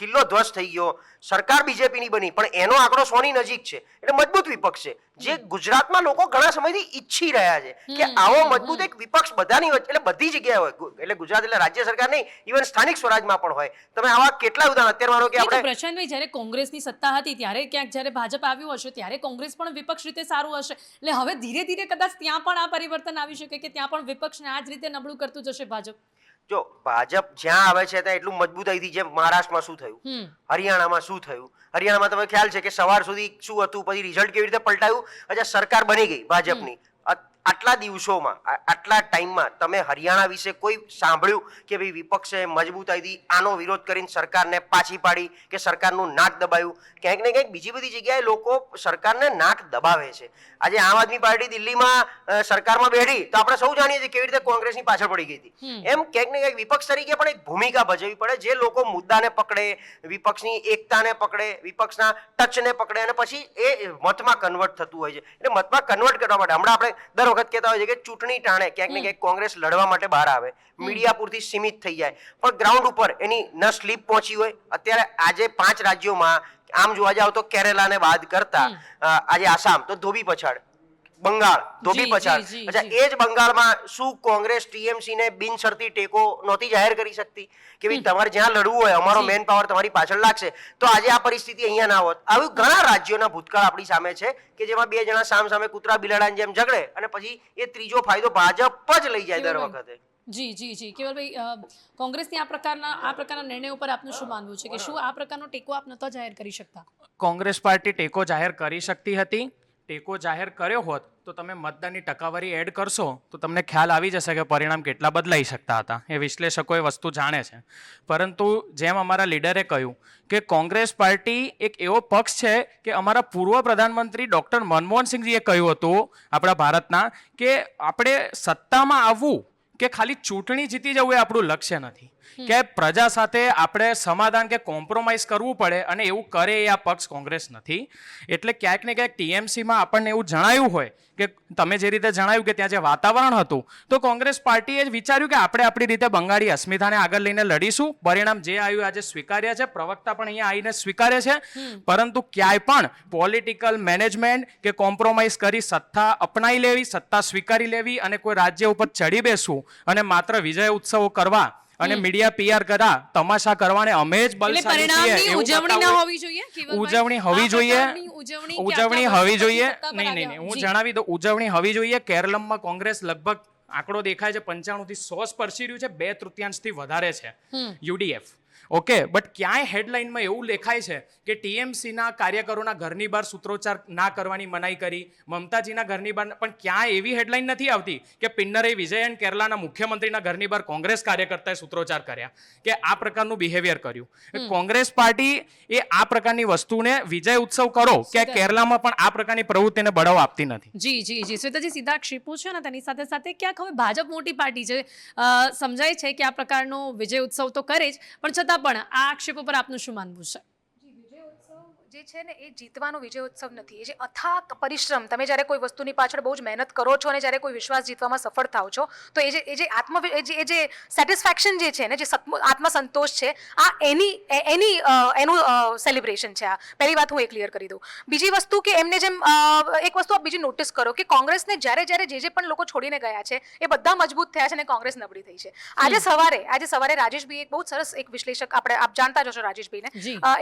કિલ્લો ધ્વસ્ત થઈ ગયો, સરકાર બીજેપીની બની, પણ એનો આંકડો 100ની નજીક છે. એટલે મજબૂત વિપક્ષ છે જે ગુજરાતમાં લોકો ઘણા સમયથી ઈચ્છી રહ્યા છે કે આવો મજબૂત એક વિપક્ષ બધાની વચ્ચે, એટલે બધી જગ્યાએ હોય, એટલે ગુજરાત એટલે રાજ્ય સરકાર નહીં, ઇવન સ્થાનિક સ્વરાજમાં પણ હોય. તમે આવા કેટલા ઉદાહરણ અત્યારે માનો કે આપણે પ્રશાંતભાઈ, જ્યારે કોંગ્રેસની સત્તા હતી ત્યારે ક્યાંક જ્યારે ભાજપ આવ્યું હશે ત્યારે કોંગ્રેસ પણ વિપક્ષ રીતે સારું હશે, એટલે હવે ધીરે ધીરે કદાચ ત્યાં પણ આ પરિવર્તન આવી શકે કે ત્યાં પણ વિપક્ષને આ જ રીતે નબળું કરતું જશે ભાજપ. જો ભાજપ જ્યાં આવે છે ત્યાં એટલું મજબૂતાઈથી, જેમ મહારાષ્ટ્રમાં શું થયું, હરિયાણામાં શું થયું, હરિયાણામાં તમે ખ્યાલ છે કે સવાર સુધી શું હતું, પછી રિઝલ્ટ કેવી રીતે પલટાયું, અચ્છા સરકાર બની ગઈ ભાજપની. આટલા દિવસોમાં, આટલા ટાઈમમાં તમે હરિયાણા વિશે કોઈ સાંભળ્યું કે ભાઈ વિપક્ષે મજબૂતાઈથી આનો વિરોધ કરીને સરકારને પાછી પાડી કે સરકારનું નાક દબાયું? ક્યાંક ને ક્યાંક બીજી બધી જગ્યાએ લોકો સરકારને નાક દબાવે છે. આજે આમ આદમી પાર્ટી દિલ્હીમાં સરકારમાં બેઠી તો આપણે સૌ જાણીએ છીએ કેવી રીતે કોંગ્રેસની પાછળ પડી ગઈ હતી. એમ ક્યાંક ને ક્યાંક વિપક્ષ તરીકે પણ એક ભૂમિકા ભજવવી પડે, જે લોકો મુદ્દાને પકડે, વિપક્ષની એકતાને પકડે, વિપક્ષના ટચને પકડે અને પછી એ મતમાં કન્વર્ટ થતું હોય છે. એટલે મતમાં કન્વર્ટ કરવા માટે હમણાં આપણે દર વખત કહેતા હોય છે કે ચૂંટણી ટાણે ક્યાંક ને ક્યાંક કોંગ્રેસ લડવા માટે બહાર આવે, મીડિયા પૂરતી સીમિત થઈ જાય, પણ ગ્રાઉન્ડ ઉપર એની ન સ્લીપ પહોંચી હોય. અત્યારે આજે 5 રાજ્યોમાં આમ જોવા જાવ તો કેરેલાને બાદ કરતા આજે આસામ તો ધોબી પછાડ, બંગાળ ધોબી પછાડ. અચ્છા, એ જ બંગાળમાં શું કોંગ્રેસ ટીએમસી ને બિનશરતી ટેકો નહોતી જાહેર કરી શકતી કે ભાઈ તમારે જ્યાં લડવું હોય અમારો મેન પાવર તમારી પાછળ લાગશે, તો આજે આ પરિસ્થિતિ અહીંયા ના હોત. આવું ઘણા રાજ્યોના ભૂતકાળ આપણી સામે છે કે જેમાં 2 જણા સામ સામે કૂતરા બિલાડાની જેમ ઝઘડે અને પછી એ ત્રીજો ફાયદો ભાજપ જ લઈ જાય દર વખતે. જી કેવલભાઈ, કોંગ્રેસની આ પ્રકારના નિર્ણય ઉપર આપનું શું માનવું છે કે શું આ પ્રકારનો ટેકો આપ નતો જાહેર કરી શકતા? કોંગ્રેસ પાર્ટી ટેકો જાહેર કરી શકતી હતી. ટેકો જાહેર કર્યો હોત તો તમે મતદાનની ટકાવારી એડ કરશો તો તમને ખ્યાલ આવી જશે કે પરિણામ કેટલા બદલાઈ શકતા હતા. એ વિશ્લેષકો એ વસ્તુ જાણે છે. પરંતુ જેમ અમારા લીડરે કહ્યું કે કોંગ્રેસ પાર્ટી એક એવો પક્ષ છે કે અમારા પૂર્વ પ્રધાનમંત્રી ડૉક્ટર મનમોહનસિંહજીએ કહ્યું હતું આપણા ભારતના કે આપણે સત્તામાં આવવું કે ખાલી ચૂંટણી જીતી જવું એ આપણું લક્ષ્ય નથી, કે પ્રજા સાથે આપણે સમાધાન કે કોમ્પ્રોમાઇઝ કરવું પડે અને એવું કરે એ આ પક્ષ કોંગ્રેસ નથી. એટલે ક્યાંક ને ક્યાંક ટીએમસીમાં આપણને એવું જણાયું હોય કે તમે જે રીતે જણાવ્યું કે ત્યાં જે વાતાવરણ હતું તો કોંગ્રેસ પાર્ટીએ જ વિચાર્યું કે આપણે આપણી રીતે બંગાળી અસ્મિતાને આગળ લઈને લડીશું. પરિણામ જે આવ્યું આજે સ્વીકાર્ય છે, પ્રવક્તા પણ અહીંયા આવીને સ્વીકારે છે, પરંતુ ક્યાંય પણ પોલિટિકલ મેનેજમેન્ટ કે કોમ્પ્રોમાઇઝ કરી સત્તા અપનાવી લેવી, સત્તા સ્વીકારી લેવી અને કોઈ રાજ્ય ઉપર ચડી બેસવું અને માત્ર વિજય ઉત્સવો કરવા અને મીડિયા પીઆર કરા તમાશા કરવાને અમે જ બલ પરિણામની ઉજવણી ના હોવી જોઈએ, ઉજવણી હોવી જોઈએ, ઉજવણી હોવી જોઈએ. નહીં, હું જણાવી દઉં, ઉજવણી હોવી જોઈએ. કેરળમાં કોંગ્રેસ લગભગ આંકડો દેખાય છે 95 થી 100 સ્પર્શી રહ્યું છે, 2/3 વધારે છે યુડીએફ. ઓકે, બટ ક્યાંય હેડલાઇનમાં એવું લેખાય છે કે ટીએમસીના કાર્યકરોના ઘરની બહાર સૂત્રોચ્ચાર ના કરવાની મનાઈ કરી, મમતાજીના ઘરની બહાર, પણ ક્યાંય એવી હેડલાઇન નથી આવતી કે પિન્નરઈ વિજયન કેરલાના મુખ્યમંત્રીના ઘરની બહાર કોંગ્રેસ કાર્યકર્તાએ સૂત્રોચ્ચાર કર્યા કે આ પ્રકારનું બિહેવિયર કર્યું. કોંગ્રેસ પાર્ટી એ આ પ્રકારની વસ્તુને વિજય ઉત્સવ કરો કે કેરલામાં પણ આ પ્રકારની પ્રવૃત્તિને બળાવ આપતી નથી. જી શ્વેતાજી, સીધા ક્ષિપુ છે ને તેની સાથે સાથે ક્યાંક હવે ભાજપ મોટી પાર્ટી છે, સમજાય છે કે આ પ્રકારનો વિજય ઉત્સવ તો કરે જ, પણ છતાં પણ આ આક્ષેપ ઉપર આપનું શું માનવું છે? જે છે ને એ જીતવાનો વિજય ઉત્સવ નથી, એ જે અથાક પરિશ્રમ, તમે જ્યારે કોઈ વસ્તુની પાછળ બહુ જ મહેનત કરો છો અને જ્યારે કોઈ વિશ્વાસ જીતવામાં સફળ થાવ છો તો એ જે સેટિસ્ફેક્શન જે છે ને, જે આત્મસંતોષ છે, આ એનું સેલિબ્રેશન છે. આ પહેલી વાત હું એ ક્લિયર કરી દઉં. બીજી વસ્તુ કે એમને જેમ એક વસ્તુ આપ બીજી નોટિસ કરો કે કોંગ્રેસને જ્યારે જે પણ લોકો છોડીને ગયા છે એ બધા મજબૂત થયા છે અને કોંગ્રેસ નબળી થઈ છે. આજે સવારે રાજેશભાઈ એક બહુ સરસ એક વિશ્લેષક, આપ જાણતા જ હશો રાજેશભાઈને,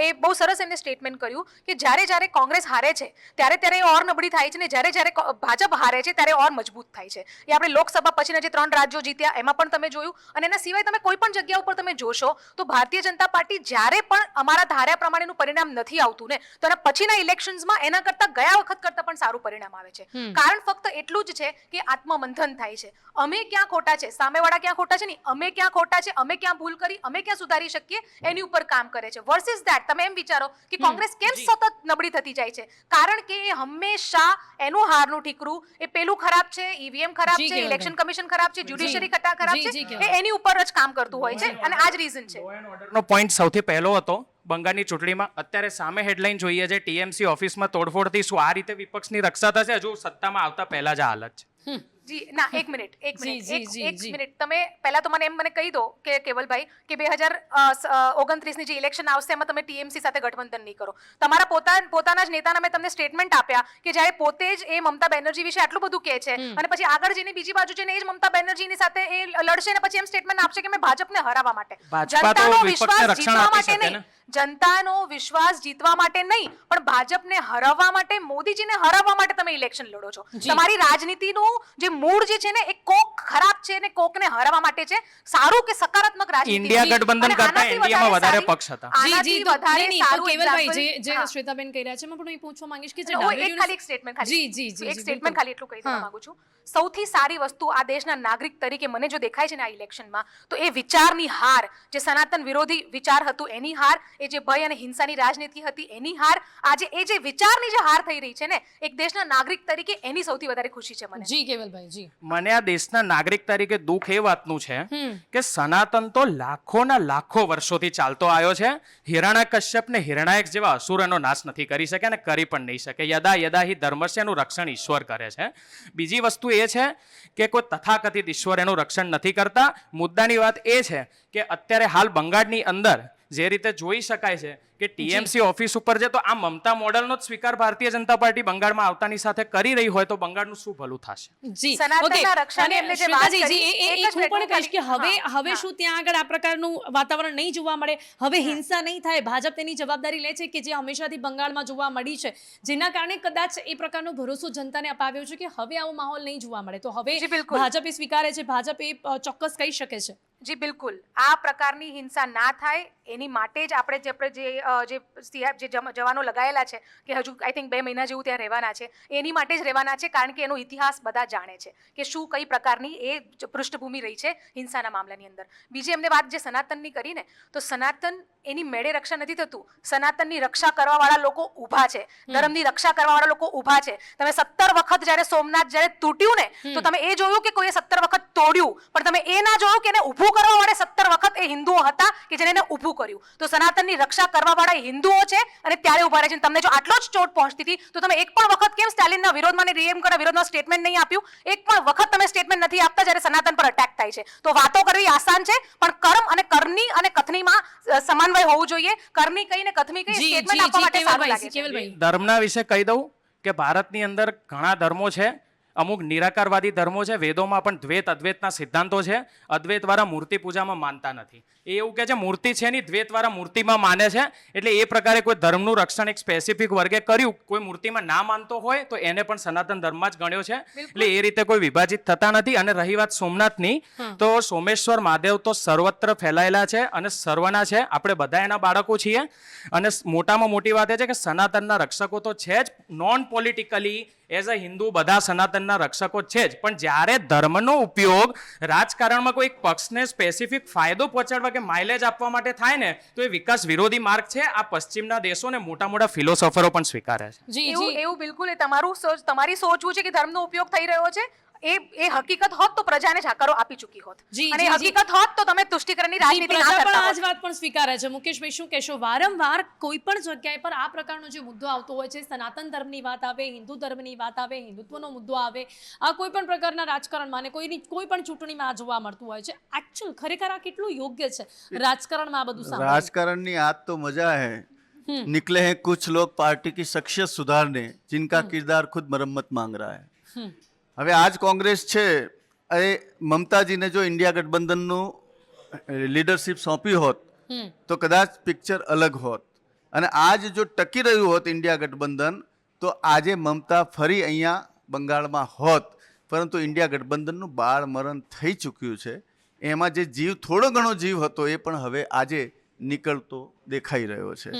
એ બહુ સરસ એમને સ્ટેટમેન્ટ કર્યું જોયું કે જ્યારે કોંગ્રેસ હારે છે ત્યારે એ ઓર નબળી થાય છે ને જ્યારે ભાજપ હારે છે ત્યારે ઓર મજબૂત થાય છે. એ આપણે લોકસભા પછીના જે 3 રાજ્યો જીત્યા એમાં પણ તમે જોયું, અને એના સિવાય તમે કોઈ પણ જગ્યા ઉપર તમે જોશો તો ભારતીય જનતા પાર્ટી જ્યારે પણ અમારા ધાર્યા પ્રમાણેનું પરિણામ નથી આવતું ને તો એના પછીના ઇલેક્શન્સમાં એના કરતા ગયા વખત કરતા પણ સારું પરિણામ આવે છે. કારણ ફક્ત એટલું જ છે કે આત્મમંથન થાય છે. અમે ક્યાં ખોટા છે, સામેવાળા ક્યાં ખોટા છે નહીં, અમે ક્યાં ખોટા છે, અમે ક્યાં ભૂલ કરી, અમે ક્યાં સુધારી શકીએ એની ઉપર કામ કરે છે. વર્સિસ ધેટ તમે એમ વિચારો કે કોંગ્રેસ કેમ સતત નબળી થતી જાય છે, કારણ કે એ હંમેશા એનું હારનું ઠીકરું એ પેલું ખરાબ છે, ઈવીએમ ખરાબ જી, છે, કેવલભાઈ. ઇલેક્શન કમિશન ખરાબ છે, જ્યુડિશિયરી ખરાબ જી, જી, છે, કેવલભાઈ. એ એની ઉપર જ કામ કરતું હોય છે અને આ જ રીઝન છે. ઓર્ડરનો પોઈન્ટ સૌથી પહેલો હતો બંગાળની ચૂંટણીમાં. અત્યારે સામે હેડલાઇન જોઈએ છે ટીએમસી ઓફિસમાં તોડફોડથી શું આ રીતે વિપક્ષની રક્ષા થશે? હજુ સત્તામાં આવતા પહેલા જ આ હાલત છે. જી ના એક મિનિટ જી. એક મિનિટ તમે પહેલા તો મને કહી દો કે કેવલભાઈ કે 2029 ની જે ઇલેક્શન આવશે એમાં તમે ટીએમસી સાથે ગઠબંધન નહીં કરો. તમારા પોતાના જ નેતાના મેં તમને સ્ટેટમેન્ટ આપ્યા કે જ્યારે પોતે જ એ મમતા બેનર્જી વિશે આટલું બધું કહે છે અને પછી આગળ જઈને બીજી બાજુ જઈને એ જ મમતા બેનર્જીની સાથે એ લડશે અને પછી એમ સ્ટેટમેન્ટ આપશે કે મેં ભાજપને હરાવવા માટે, ભાજપા તો જનતાનો વિપક્ષને વિશ્વાસ રક્ષણ જીતવા આપી માટે શકે નહીં, ને. જનતાનો વિશ્વાસ જીતવા માટે નહીં પણ ભાજપને હરાવવા માટે, મોદીજીને હરાવવા માટે તમે ઇલેક્શન લડો છો. તમારી રાજનીતિનું જે મૂળ જે છે ને એ કોક ખરાબ છે ને કોકને હરાવવા માટે છે. સારું કે સકારાત્મક રાજનીતિ ઇન્ડિયા નથી. ગઠબંધન અને કરતા આનાથી ઇન્ડિયામાં વધારે સારી- પક્ષ હતા. આનાથી જી, તો વધારે નહીં, તો સારું કેવલભાઈ example- જે હા. શ્વેતાબેન કહી રહ્યા છે એમાં પણ હું પૂછવા માંગીશ કે જે હું એક ડાબેરીનું- ખાલી એક statement ખાલી- જી, એક જી, statement બિલકુલ. ખાલી એટલું કહી દેવા હા. માંગુ છું. સૌથી સારી વસ્તુ આ દેશના નાગરિક તરીકે મને જો દેખાય છે ને આ ઇલેક્શનમાં તો એ વિચારની હાર, જે સનાતન વિરોધી વિચાર હતું એની હાર, એ જે ભય અને હિંસાની રાજનીતિ હતી એની હાર, આજે એ જે વિચારની જે હાર થઈ રહી છે ને એક દેશના નાગરિક તરીકે એની સૌથી વધારે ખુશી છે મને. જી કેવલભાઈ જી. મને આ દેશના નાગરિક તરીકે દુઃખ એ વાતનું છે કે સનાતન તો લાખોના લાખો વર્ષોથી ચાલતો આવ્યો છે. હિરણ્યકશ્યપ ને હિરણાયક જેવા અસુરનો નાશ નથી કરી શકે અને કરી પણ નહીં શકે. યદા યદા હિ ધર્મસ્યનું રક્ષણ ઈશ્વર કરે છે. બીજી વસ્તુ એ છે કે કોઈ તથાકથિત ઈશ્વર એનું રક્ષણ નથી કરતા. મુદ્દાની વાત એ છે કે અત્યારે હાલ બંગાળની અંદર જે રીતે જોઈ શકાય છે કે ટીએમસી ઓફિસ ઉપર છે તો આ મમતા મોડલનો જ સ્વીકાર ભારતીય જનતા પાર્ટી બંગાળમાં આવતાની સાથે કરી રહી હોય તો બંગાળનું શું ભલું થશે? જી સનાતનના ઓકે. રક્ષણની અને એમને જે વાત શ્વેતાજી, કરી, જી, એક જ હું પણ મિનિટ કહીશ કે ખાલી- હવે હા. શું ત્યાં આગળ આ પ્રકારનું વાતાવરણ નહીં જોવા મળે? હવે હિંસા નહીં થાય? ભાજપ તેની જવાબદારી લે છે કે જે હંમેશાથી બંગાળમાં જોવા મળી છે, જેના કારણે કદાચ એ પ્રકારનો ભરોસો જનતાને અપાવ્યો છે કે હવે આવો માહોલ નહીં જોવા મળે, તો હવે જી, બિલકુલ. ભાજપ એ સ્વીકારે છે, ભાજપ એ ચોક્કસ કહી શકે છે. જી બિલકુલ. આ પ્રકારની હિંસા ના થાય એની માટે જ જે જવાનો લગાયેલા છે કે હજુ આઈ થિંક 2 મહિના જેવું ત્યાં રહેવાના છે, એની માટે જ રહેવાના છે કારણ કે એનો ઇતિહાસ બધા જાણે છે કે શું કઈ પ્રકારની એ પૃષ્ઠભૂમિ રહી છે હિંસાના મામલાની અંદર. બીજી એમને વાત જે સનાતનની કરી ને, તો સનાતન એની મેળે રક્ષા નથી થતું. સનાતનની રક્ષા કરવાવાળા લોકો ઊભા છે, ધર્મની રક્ષા કરવાવાળા લોકો ઊભા છે. તમે 17 વખત જ્યારે સોમનાથ જ્યારે તૂટ્યું ને તો તમે એ જોયું કે કોઈએ 17 વખત તોડ્યું, પણ તમે એ ના જોયું કે એને ઊભું કરવા વાળા 17 વખત એ હિન્દુઓ હતા કે જેને એને ઊભું કર્યું. તો સનાતનની રક્ષા કરવા વાળા એ હિન્દુઓ છે અને ત્યારે ઊભા રહે છે. તમને જો આટલો જ ચોટ પહોંચતી હતી તો તમે એક પણ વખત કેમ સ્ટાલિનના વિરોધમાં અને ડીએમકેના વિરોધમાં સ્ટેટમેન્ટ નહીં આપ્યું? એક પણ વખત તમે સ્ટેટમેન્ટ નથી આપતા જ્યારે સનાતન પર અટેક થાય છે. તો વાતો કરવી આસાન છે પણ કર્મ અને કરની અને કથનીમાં સમન્વય હોવું જોઈએ. કરની કઈ ને કથની કઈ જી, સ્ટેટમેન્ટ જી, આપવા જી, માટે સારું કેવલભાઈ, લાગે છે. કેવલભાઈ. ધર્મના વિશે કહી દઉં કે ભારતની અંદર ઘણા ધર્મો છે. અમુક નિરાકારવાદી ધર્મો છે, વેદોમાં પણ દ્વૈત અદ્વૈતના સિદ્ધાંતો છે. અદ્વૈતવાળા મૂર્તિ પૂજામાં માનતા નથી. એ એવું કહે છે મૂર્તિ છે નહીં, દ્વૈતવાળા મૂર્તિમાં માને છે. એટલે એ પ્રકારે કોઈ ધર્મનું રક્ષણ એક સ્પેસિફિક વર્ગે કર્યું. કોઈ મૂર્તિમાં ના માનતો હોય તો એને પણ સનાતન ધર્મમાં જ ગણ્યો છે. એટલે એ રીતે કોઈ વિભાજિત થતા નથી. અને રહી વાત સોમનાથની, તો સોમેશ્વર મહાદેવ તો સર્વત્ર ફેલાયેલા છે અને સર્વના છે. આપણે બધા એના બાળકો છીએ. અને મોટામાં મોટી વાત એ છે કે સનાતનના રક્ષકો તો છે જ, non politically as a Hindu બધા સનાતનના રક્ષકો છે જ. પણ જ્યારે ધર્મનો ઉપયોગ રાજકારણમાં કોઈ પક્ષને સ્પેસિફિક ફાયદો પહોંચાડવા કે માઇલેજ આપવા માટે થાય ને તો એ વિકાસ વિરોધી માર્ગ છે. આ પશ્ચિમના દેશો ને મોટા મોટા ફિલોસોફરો પણ સ્વીકારે છે. જી એવું જી એવું બિલકુલ એ તમારી સોચવું છે કે ધર્મનો ઉપયોગ થઈ રહ્યો છે. એ હકીકત હોત તો પ્રજાને જાકારો આપી ચૂકી હોત. જી, અને જી, જી. હકીકત હોત તો તમે તુષ્ટિકરણની રાજનીતિ ના પ્રજા પણ કરતા આ હોત. જ વાત પણ સ્વીકારે છે. મુકેશભાઈ શું કહેશો? વારંવાર કોઈ પણ જગ્યાએ પર આ પ્રકારનો જે મુદ્દો આવતો હોય છે, સનાતન ધર્મની વાત આવે, હિન્દુ ધર્મની વાત આવે, હિન્દુત્વનો મુદ્દો આવે, આ કોઈ પણ પ્રકારના રાજકારણમાં અને કોઈ પણ ચૂંટણીમાં આ જોવા મળતું હોય છે. એકચ્યુઅલ ખરેખર આ કેટલું યોગ્ય છે રાજકારણમાં આ બધું સાંભળવું? राजकारण की आज तो मजा है निकले हैं कुछ लोग पार्टी की शख्सियत सुधारने जिनका किरदार खुद मरम्मत मांग रहा है. હવે આજ કોંગ્રેસ છે એ મમતાજીને જો ઇન્ડિયા ગઠબંધનનું લીડરશિપ સોંપી હોત તો કદાચ પિક્ચર અલગ હોત. અને આજ જો ટકી રહ્યું હોત ઇન્ડિયા ગઠબંધન તો આજે મમતા ફરી અહીંયા બંગાળમાં હોત, પરંતુ ઇન્ડિયા ગઠબંધનનું બાળ મરણ થઈ ચૂક્યું છે. એમાં જે જીવ થોડો ઘણો જીવ હતો એ પણ હવે આજે નીકળતો દેખાઈ રહ્યો છે.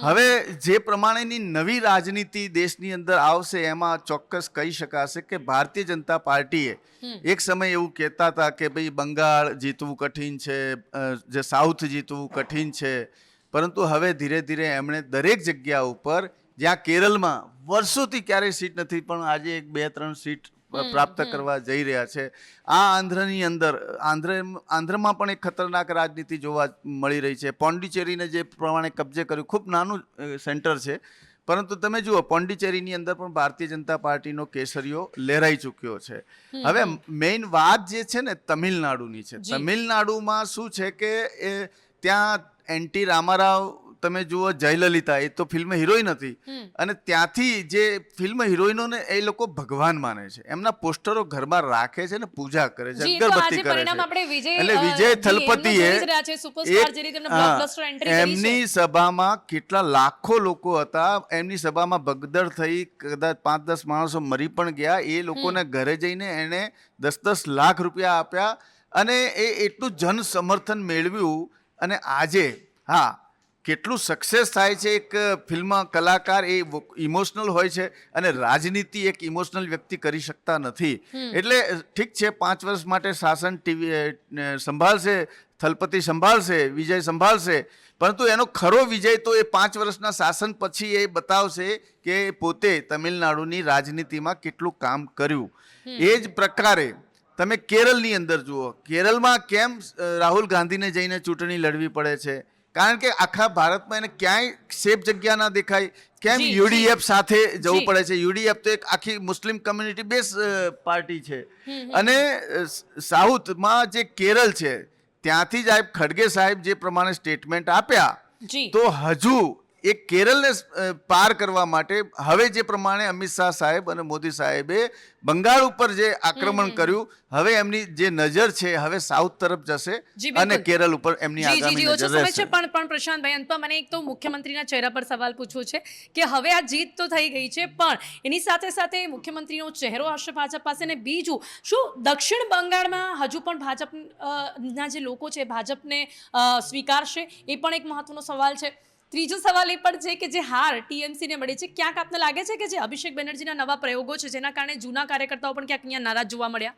હવે જે પ્રમાણેની નવી રાજનીતિ દેશની અંદર આવશે એમાં ચોક્કસ કહી શકાશે કે ભારતીય જનતા પાર્ટીએ એક સમય એવું કહેતા હતા કે ભાઈ બંગાળ જીતવું કઠિન છે, જે સાઉથ જીતવું કઠિન છે, પરંતુ હવે ધીરે ધીરે એમણે દરેક જગ્યા ઉપર, જ્યાં કેરળમાં વર્ષોથી ક્યારેય સીટ નથી પણ આજે 2-3 સીટ પ્રાપ્ત કરવા જઈ રહ્યા છે. આ આંધ્રની અંદર આંધ્રમાં પણ એક ખતરનાક રાજનીતિ જોવા મળી રહી છે. પોંડિચેરીને જે પ્રમાણે કબજે કર્યું, ખૂબ નાનું સેન્ટર છે, પરંતુ તમે જુઓ પોંડિચેરીની અંદર પણ ભારતીય જનતા પાર્ટીનો કેસરીઓ લહેરાઈ ચૂક્યો છે. હવે મેઇન વાત જે છે ને તમિલનાડુની છે. તમિલનાડુમાં શું છે કે ત્યાં એનટી રામારાવ, તમે જુઓ જયલલિતા, એ તો ફિલ્મ હિરોઈન હતી, અને ત્યાંથી જે ફિલ્મ હિરોઈનોને એ લોકો ભગવાન માને છે. એમના પોસ્ટરો ઘરમાં રાખે છે ને પૂજા કરે છે, અગરબત્તી કરે છે. એટલે વિજય થલપતિએ એમની સભામાં કેટલા લાખો લોકો હતા, એમની સભામાં ભગદડ થઈ, કદાચ 5-10 માણસો મરી પણ ગયા. એ લોકોને ઘરે જઈને એને 10-10 લાખ રૂપિયા આપ્યા અને એ એટલું જન સમર્થન મેળવ્યું. અને આજે કેટલું સક્સેસ થાય છે એક ફિલ્મ કલાકાર, એ ઇમોશનલ હોય છે, અને રાજનીતિ એક ઇમોશનલ વ્યક્તિ કરી શકતા નથી. એટલે ઠીક છે, 5 વર્ષ માટે શાસન સંભાળશે, થલપતિ સંભાળશે, વિજય સંભાળશે, પરંતુ એનો ખરો વિજય તો એ 5 વર્ષના શાસન પછી એ બતાવશે કે પોતે તમિલનાડુની રાજનીતિમાં કેટલું કામ કર્યું. એ જ પ્રકારે તમે કેરળની અંદર જુઓ, કેરળમાં કેમ રાહુલ ગાંધીને જઈને ચૂંટણી લડવી પડે છે? કારણ કે આખા ભારતમાં એને ક્યાંય સેફ જગ્યા ના દેખાય. કેમ યુડીએફ સાથે જવું પડે છે? યુડીએફ તો એક આખી મુસ્લિમ કમ્યુનિટી બેઝ પાર્ટી છે. અને સાઉથમાં જે કેરળ છે ત્યાંથી જ ખડગે સાહેબ જે પ્રમાણે સ્ટેટમેન્ટ આપ્યા, તો હજુ એક કેરળને પાર કરવા માટે હવે જે પ્રમાણે અમિત શાહ સાહેબ અને મોદી સાહેબે બંગાળ ઉપર જે આક્રમણ કર્યું, હવે એમની જે નજર છે હવે સાઉથ તરફ જશે અને કેરળ ઉપર એમની આગામી નજર રહેશે. પણ પ્રશાંતભાઈ, અંતમાં મને એક તો મુખ્યમંત્રીના ચહેરા પર સવાલ પૂછવો છે કે હવે આ જીત તો થઈ ગઈ છે, પણ એની સાથે સાથે મુખ્યમંત્રીનો ચહેરો હશે ભાજપ પાસે, અને બીજું શું દક્ષિણ બંગાળમાં હજુ પણ ભાજપના જે લોકો છે ભાજપને સ્વીકારશે? એ પણ એક મહત્વનો સવાલ છે. ત્રીજો સવાલ એ પણ છે કે જે હાર ટીએમસીને મળી છે, ક્યાંક આપને લાગે છે કે જે અભિષેક બેનર્જીના નવા પ્રયોગો છે જેના કારણે જૂના કાર્યકર્તાઓ પણ ક્યાંક અહીંયા નારાજ જોવા મળ્યા?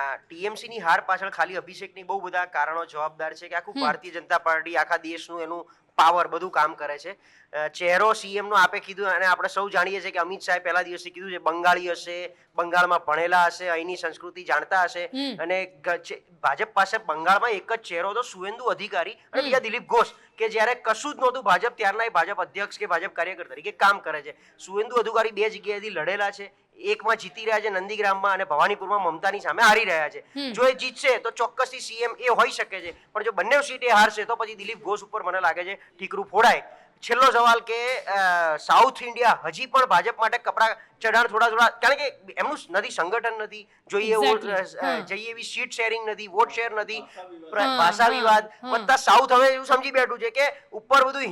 આ ટીએમસીની હાર પાછળ ખાલી અભિષેકની બહુ બધા કારણો જવાબદાર છે કે આખું ભારતીય જનતા પાર્ટી આખા દેશનું એનું પાવર બધું કામ કરે છે. ચહેરો સીએમનો આપે કીધું, અને આપણે સૌ જાણીએ છીએ કે અમિત શાહે પહેલા દિવસે કીધું છે બંગાળી હશે, બંગાળમાં ભણેલા હશે, અહીંની સંસ્કૃતિ જાણતા હશે, અને ભાજપ પાસે બંગાળમાં એક જ ચહેરો હતો, સુવેન્દુ અધિકારી, અને બીજા દિલીપ ઘોષ, કે જ્યારે કશું જ નહોતું ભાજપ ત્યારના એ ભાજપ અધ્યક્ષ કે ભાજપ કાર્યકર તરીકે કામ કરે છે. સુવેન્દુ અધિકારી 2 જગ્યાએથી લડેલા છે, એકમાં જીતી રહ્યા છે નંદીગ્રામમાં, અને ભવાનીપુરમાં મમતાની સામે હારી રહ્યા છે. જો એ જીતશે તો ચોક્કસથી સીએમ એ હોઈ શકે છે, પણ જો બંને સીટ એ હારશે તો પછી દિલીપ ઘોષ ઉપર મને લાગે છે ઠીકરું ફોડાય. છેલ્લો સવાલ કે સાઉથ ઇન્ડિયા હજી પણ ભાજપ માટે કપરા ચઢાણ થોડા, કારણ કે એમનું નથી, સંગઠન નથી, જઈએ એવી સીટ શેરિંગ નથી, વોટ શેર નથી, ભાષા વિવાદ વત્તા સાઉથ હવે એવું સમજી બેઠું છે કે ઉપર બધું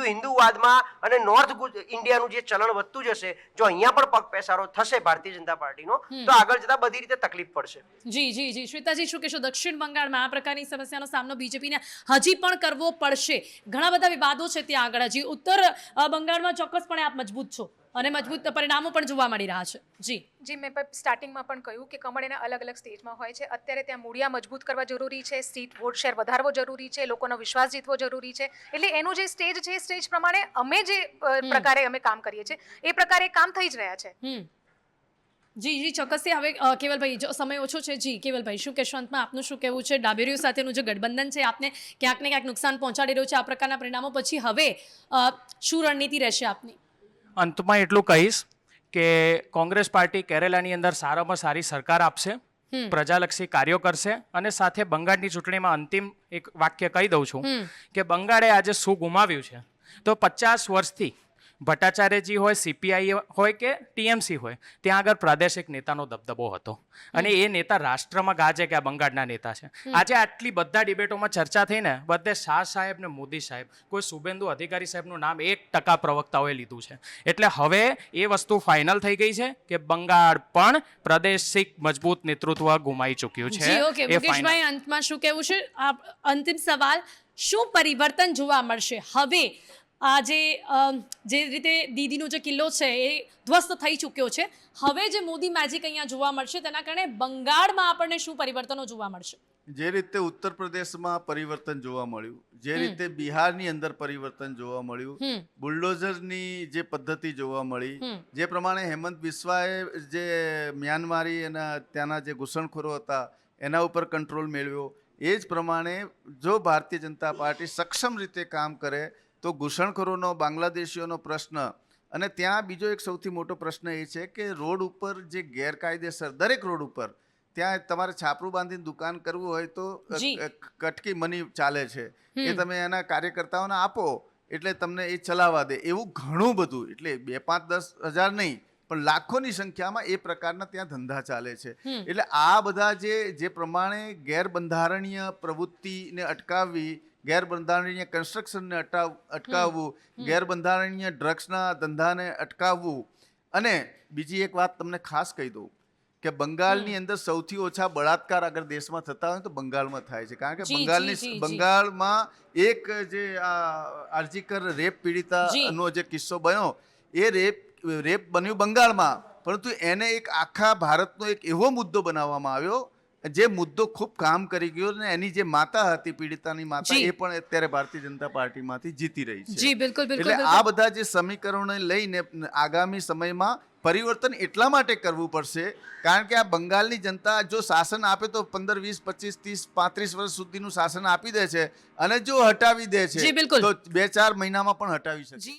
હિન્દુવાદમાં અને નોર્થ ઇન્ડિયાનું જે ચલણ વધતું જશે, જો અહીંયા પણ પગ પેસારો થશે ભારતીય જનતા પાર્ટીનો, તો આગળ જતા બધી રીતે તકલીફ પડશે. જી શ્વેતાજી, શું કહેશો? દક્ષિણ બંગાળમાં આ પ્રકારની સમસ્યાનો સામનો બીજેપીને હજી પણ કરવો પડશે. ઘણા બધા વિવાદો છે ત્યાં આગળ. હજી ઉત્તર બંગાળમાં ચોક્કસપણે આપ મજબૂત છો અને મજબૂત પરિણામો પણ જોવા મળી રહ્યા છે. જી મેં સ્ટાર્ટિંગમાં પણ કહ્યું કે કમળ એના અલગ અલગ સ્ટેજમાં હોય છે. અત્યારે ત્યાં મૂળિયા મજબૂત કરવા જરૂરી છે, સીટ વોટ શેર વધારવો જરૂરી છે, લોકોનો વિશ્વાસ જીતવો જરૂરી છે. એટલે એનું જે સ્ટેજ છે એ સ્ટેજ પ્રમાણે અમે જે પ્રકારે અમે કામ કરીએ છીએ એ પ્રકારે કામ થઈ જ રહ્યા છે. જી ચોક્કસથી. હવે કેવલભાઈ, જો સમય ઓછો છે, જી કેવલભાઈ શું કહેશો અંતમાં? આપનું શું કહેવું છે? ડાબેરીઓ સાથેનું જે ગઠબંધન છે આપને ક્યાંક ને ક્યાંક નુકસાન પહોંચાડી રહ્યું છે. આ પ્રકારના પરિણામો પછી હવે શું રણનીતિ રહેશે આપની? અંતમાં એટલું કહીશ કે કોંગ્રેસ પાર્ટી કેરેલાની અંદર સારામાં સારી સરકાર આપશે, પ્રજાલક્ષી કાર્યો કરશે, અને સાથે બંગાળની ચૂંટણીમાં અંતિમ એક વાક્ય કહી દઉં છું કે બંગાળે આજે શું ગુમાવ્યું છે, તો 50 વર્ષથી ભટ્ટાચાર્યજી હોય, સીપીઆઈ હોય કે ટીએમસી હોય, ત્યાં આગળ પ્રાદેશિક નેતાનો દબદબો હતો અને એ નેતા રાષ્ટ્રમાં ગાજે કે આ બંગાળના નેતા છે. આજે આટલી બધા ડિબેટોમાં ચર્ચા થઈને બધે શાહ સાહેબ ને મોદી સાહેબ, કોઈ શુભેન્દુ અધિકારી સાહેબનું નામ 1% પ્રવક્તાઓએ લીધું છે. એટલે હવે એ વસ્તુ ફાઇનલ થઈ ગઈ છે કે બંગાળ પણ પ્રાદેશિક મજબૂત નેતૃત્વ ગુમાઈ ચૂક્યું છે. જી ઓકે એ final. મુકેશભાઈ, અંતમાં શું કહેવું છે? અંતિમ સવાલ, શું પરિવર્તન જોવા મળશે હવે? જે રીતે દીદીનો જે કિલ્લો છે એ ધ્વસ્ત થઈ ચૂક્યો છે, હવે જે મોદી મેજિક અહીંયા જોવા મળશે તેના કારણે બંગાળમાં આપણને શું પરિવર્તનો જોવા મળશે? જે રીતે ઉત્તર પ્રદેશમાં પરિવર્તન જોવા મળ્યું, જે રીતે બિહારની અંદર પરિવર્તન જોવા મળ્યું, બુલડોઝરની જે પદ્ધતિ જોવા મળી, જે પ્રમાણે હેમંત બિસ્વાએ જે મ્યાનમારી અને ત્યાંના જે ઘૂસણખોરો હતા એના ઉપર કંટ્રોલ મેળવ્યો, એ જ પ્રમાણે જો ભારતીય જનતા પાર્ટી સક્ષમ રીતે કામ કરે તો ઘૂસણખોરોનો, બાંગ્લાદેશીઓનો પ્રશ્ન, અને ત્યાં બીજો એક સૌથી મોટો પ્રશ્ન એ છે કે રોડ ઉપર જે ગેરકાયદેસર, દરેક રોડ ઉપર ત્યાં તમારે છાપરું બાંધીને દુકાન કરવું હોય તો કટકી મની ચાલે છે, એ તમે એના કાર્યકર્તાઓને આપો એટલે તમને એ ચલાવવા દે, એવું ઘણું બધું. એટલે 2, 5, 10 હજાર નહીં પણ લાખોની સંખ્યામાં એ પ્રકારના ત્યાં ધંધા ચાલે છે. એટલે આ બધા જે પ્રમાણે ગેરબંધારણીય પ્રવૃત્તિને અટકાવવી, ગેરબંધારણીય કન્સ્ટ્રક્શનને અટકાવવું, ગેરબંધારણીય ડ્રગ્સના ધંધાને અટકાવવું, અને બીજી એક વાત તમને ખાસ કહી દઉં કે બંગાળની અંદર સૌથી ઓછા બળાત્કાર અગર દેશમાં થતા હોય તો બંગાળમાં થાય છે. કારણ કે બંગાળમાં એક જે આર્જીકર રેપ પીડિતાનો જે કિસ્સો બન્યો, એ રેપ બન્યું બંગાળમાં, પરંતુ એને એક આખા ભારતનો એક એવો મુદ્દો બનાવવામાં આવ્યો જે મુદ્દો ખૂબ કામ કરી ગયો, અને એની જે માતા હતી, પીડિતાની માતા, એ પણ અત્યારે ભારતીય જનતા પાર્ટીમાંથી જીતી રહી છે. જી બિલકુલ બિલકુલ. એટલે આ બધા જે સમીકરણોને લઈને આગામી સમયમાં પરિવર્તન એટલા માટે કરવું પડશે કારણ કે આ બંગાળની જનતા જો શાસન આપે તો 15, 20, 25, 30, 35 વર્ષ સુધીનું શાસન આપી દે છે, અને જો હટાવી દે છે તો 2-4 મહિનામાં પણ હટાવી શકે.